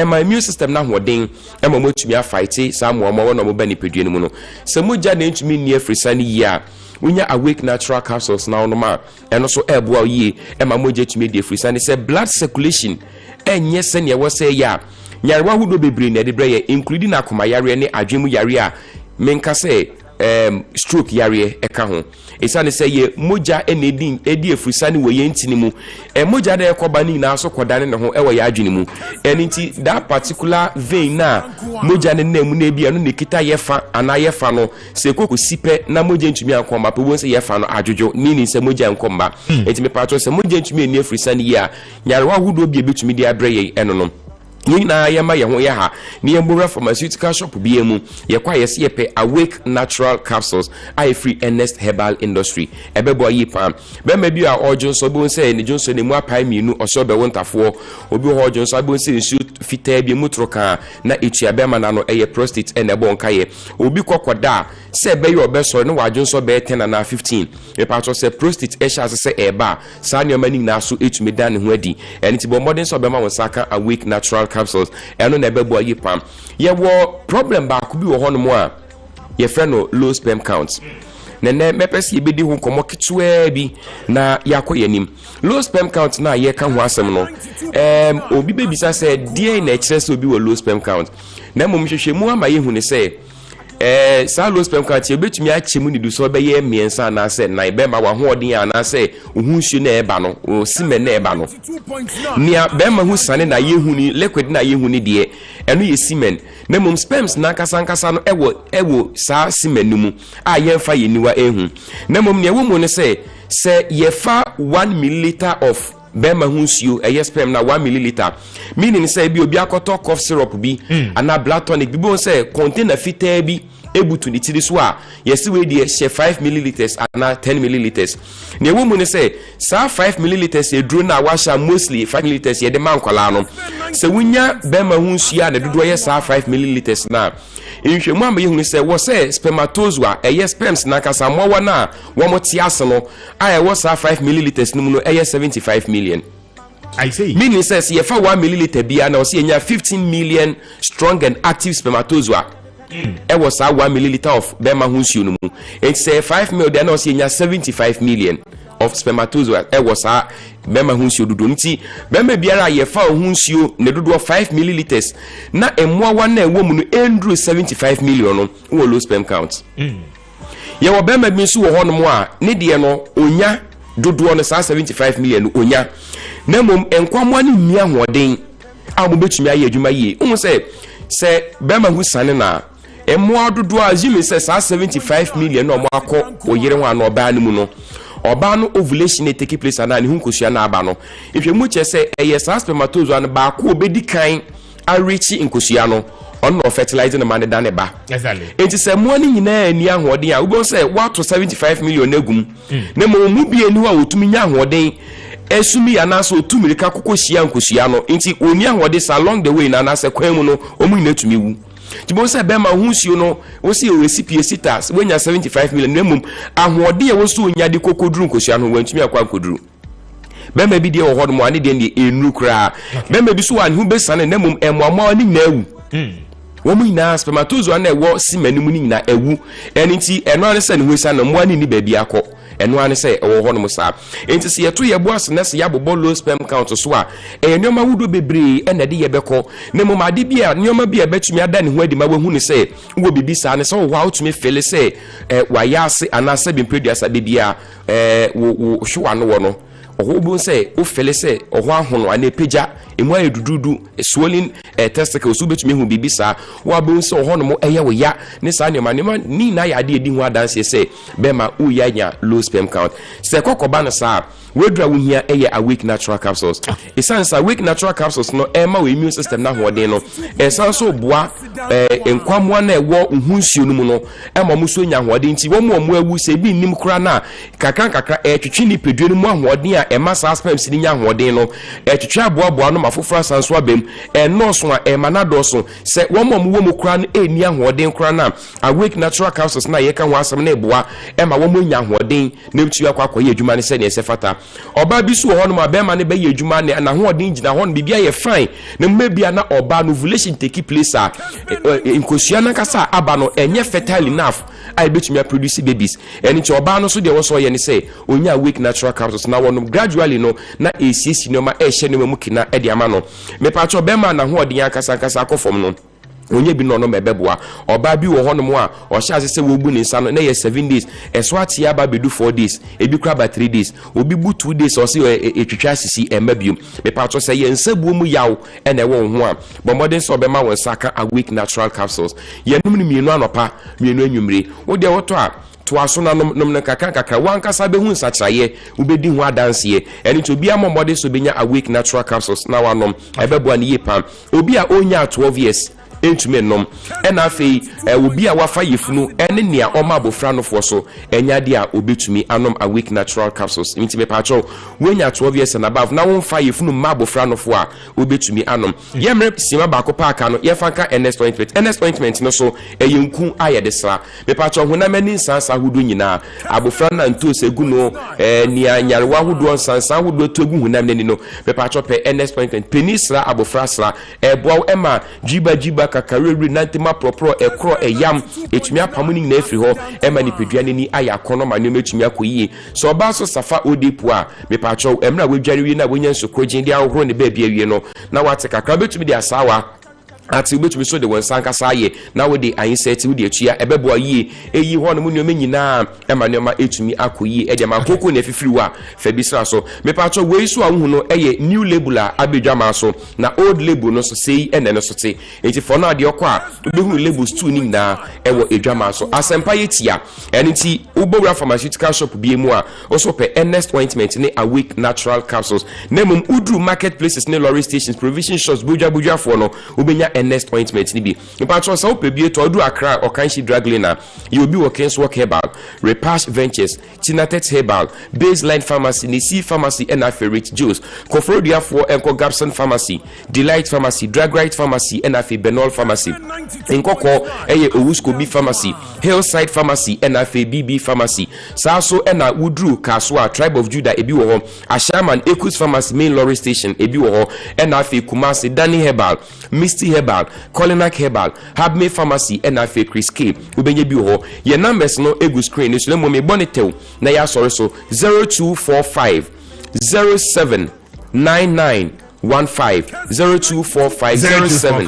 [SPEAKER 8] my immune system na hoden ma mo tumi a fight sa mo wono mo ba ni pedua ni mu no se mo ja na ntumi ni afrisa ni yi a unya awake natural capsules na wono ma eno so ebo a yi ma mo je tumi de afrisa ni say blood circulation enye se ne wo say ya nyarewa hudo bebre na de breye including akoma yare ne adwemu yare a menka say stroke yare eka ho isane say ye moja enedin edi efrisane wo ye ntini mu moja de ekoba ni na so kodane ne ho ewo ya adwene mu enti that particular vein na moja ne na mu na bia no ne kita yefa ana yefa no se koko sipe na moja ntumi akomba pe won se yefa no adwojo ni se moja nkomba enti me patro se moja ntumi eni efrisane ya nyarewa hudo bia betumi de abreye eno no yina yema ye ho ye ha ni yembura pharmaceutical shop bi emu ye kwa ye se pe awake natural capsules I free Ernest Herbal Industry ebebo yi pam be ma bi a ojo so bo se ni jonso ne mu apai mienu oso be wontafo obi ho ojo so bo se nsu fita bi mutroka na etua be ma na no eye prostate ene bo nka ye obi kokoda se be ye obeso ne wajo so be 10 na 15 e pa so se prostate e sha se eba sa ne mani na so etumi dan ho adi eni ti bo modern so be ma wonsaka awake natural capsules eno na bebo yi pam ye wo problem ba ku bi wo hono mo a ye friend no low sperm count nene mepesi ye bedi hu komo kitwe bi na yakoye nim low sperm count na ye ka ho asem no obi bebisa se die na kire se obi wo low sperm count na mom hwehwe mu ama ye hu ne se sa low sperm count ye betumi a chemu ni du so be ye miensa na se na be ma wa ho odin ana se ohunsu na eba no o semen na eba no nia be ma hu sane na ye hu ni liquid na ye hu ni de eno ye semen na mom sperms na kasa no ewo sa semen mu a ye fa ye niwa ehu na mom ne wo mu ne se ye fa 1 milliliter of bema hunsuo sperm na 1 milliliter meaning say bi obi akoto cough syrup bi ana blood tonic bi bo say container fitaa bi ebutu ni tiri so a yesi we die share 5 milliliters ana 10 milliliters ne wo mu ne say sa 5 milliliters e duro na washa mostly 5 milliliters ye de mankola no se wunya bema hunsuo a ne dodo ye sa 5 milliliters na inhwe mu am ye hu say wo say spermatozoa sperms na kasa mo na wo mo ti ase no a wo sa 5 milliliters no mu no 75 million.
[SPEAKER 1] I say
[SPEAKER 8] meaning says ye fa 1 milliliter bia na o say nya 15 million strong and active spermatozoa was 1 milliliter of bema hunsuo no mu it say 5 ml then o say nya 75 million of spermatozoa was bema hunsuo dudu nti bema biara ye fa hunsuo ne dudu 5 milliliters na emwa wa na ewo mu no endru 75 million no wo low sperm count ye wo bema bi nso wo ho no mo a ne de no onya dudu no 75 million onya na mom enkwamwa ne mia hoden a mo betumi aye adwuma yie wo se bema hu sane na emwa dudu a jimi se 75 million no mo akọ oyire ho ana oba ne mu no oba no ovulation e take place ana ne hu nkosua na aba no ehwe mu che se eye spermatozoa no ba ko obedi kan a reach nkosua no on no fertilizing the man than a ba.
[SPEAKER 1] Exactly.
[SPEAKER 8] It is a morning in a near Hodia. We will say what to 75 million negum. Nemo mubi and who are to me young Hoday. Esumi anaso 2 milika kuko shian kusiano. Inti unia Hodis along the way na nasa quemono omine to me. Tibosa Bema Hunsio no, we see a recipe sitters when you're 75 million nemum. And Hodia was to Yadi Coco Drunk Kusiano went to me a quancodru. Bema be the or hot money than the nukra. Bema be so and who best son and nemum and one morning no. Woman na spermatozoa na ewo simenu mu ni na ewu eniti eno ane se ne hoisa na moani ni baabi akọ eno ane se ewo ho no musa enti se yeto ye boas na se yabobo low sperm count so a enoma wudo bebre ena de ye beko na mo made bia nyoma bia betumi ada ne ho adi ma wahu ne se wo bibi sa ne se wo how to me feel se wa yase ana se bi preduasa de bia wo hwa no wo no oho say o fele say oho ahono ana pagya emu aye dududu swollen testicle so betumi hu bibi saa wo be say oho no mo eye wo ya ne saa ne ma ni na ya ade edi hu adanse say be ma o ya nya low sperm count say kokoba no saa wedra wo hia eye awake natural capsules esansa awake natural capsules no ema we immune system na hoden no esanso boa enkwamwa na ewo nhunsuo no mu no ema muso nya hoden ti wo mo awu se bi nim kura na kakra twetwe ni pedue no mu ahoden a ema sa sperm si nya hoden no twetwe aboa no mafofora sanso abem nurse a ema na doso se wo mo wo kura no eni ahoden kura na awake natural capsules na ye ka ho asem na eboa ema wo mo nya hoden na bitu akwa ye adwuma ne se ne sefata oba bi so ho no ma be ma ne be ye adwuma ne na ho odin gina ho no bibia ye fine na mmebia na oba no ovulation take place a inkosua na kasa aba no enye fertile enough I bet me produce babies and to oba no so de wo so ye ne say onya weak natural capsules na wono gradually no na ACC no ma e hye ne mu kina e de ama no me pa cho be ma na ho odin akasa akofom no onye bi no mebeboa oba bi wo hono mo a o hya se wo bu ni nsa no na ye 7 days eso ati aba bedu 4 days ebi kra ba 3 days obi bu 2 days o se etwetwa sisi emabiem me pa to se ye nsa bu mu yawo ene wo ho a bo modern so be ma won saka awake natural capsules ye num ni mienu anopa mienu anwumre wo de wo to a to aso na nom na kakra wankasa be hu nsakyraye ubedi hu adanse eni to bia modern so benya awake natural capsules na wanom ebeboa ni yepa obi a onya 12 years entumi nom ena afei obi a wafa yefunu ene nea oma abofra no fo so enya de a obetumi anom awake natural capsules ntime pacho wenya 12 years and above na won fa yefunu ma abofra no fo a obetumi anom yemre sima ba ko paaka no yefanka NS ointment no so eyenku aye de sra me pacho honamani nsansa hudu nyina abofra na nto segu no nia nyarewa hudu nsansa hudu togu honamani no me pacho pe NS ointment penisra abofra sra eboa ema jiba kakareri nantima propro ekro eyam etumi apamuni na efri ho ema ni peduane ni aya kono ma ne metumi akoyi so oba so safa odipu a me pacho emra wedware wi na wonya nsokogin dia ahoro ne ba bia wie no na wate kakra betumi dia sawa ati ubetumi so de wonsanka saye na we de ayinseti we de atua ebebo ayi eyi ho no mu nyoma nyina ema nyoma etumi akoyi e de ma koko na fifiri wa fa bisra so me pa cho we so ahu no eye new label a abedwama so na old label no so sei ene no so te enti for na de okwa ubehu labels tu ni na ewo edwama so asempa yetia eni ti ubowura pharmaceutical shop bi emu a also pe Ernest ointment ne awake natural capsules na mum udru marketplaces ne lorry stations provision shops buja for no ubenya Ernest ointment ni bi mpatro sa opebie to odu akra okanshi drug liner you be working work herbal repash ventures tinatet herbal baseline pharmacy nisi pharmacy and aferit juice kofrodia for enko gapson pharmacy delight pharmacy drug right pharmacy and afi benol pharmacy enkoko eye owusko bi pharmacy hillside pharmacy and afi bb pharmacy saso ena udru kaswa tribe of judah ebi wo ho ashaman ekus pharmacy main lorry station ebi wo ho and afi kumasi dani herbal misty herbal Colinac herbal Habme pharmacy and afi Chris K ubenye bi ho ye numbers no egu screen so mo me bonetew na ya sorry so 0245 0799 15 0245 07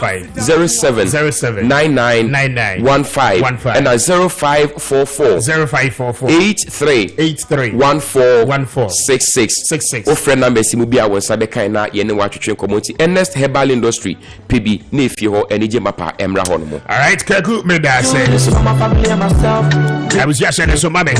[SPEAKER 8] 99 15 and 0544 83 14 66 o friend number simu bia won sabe kan na ye ne wa twetwe community Ernest Herbal Industry PB na efie ho enije mapa emra ho no mo.
[SPEAKER 1] All right, Kaku me da say I was just saying so mama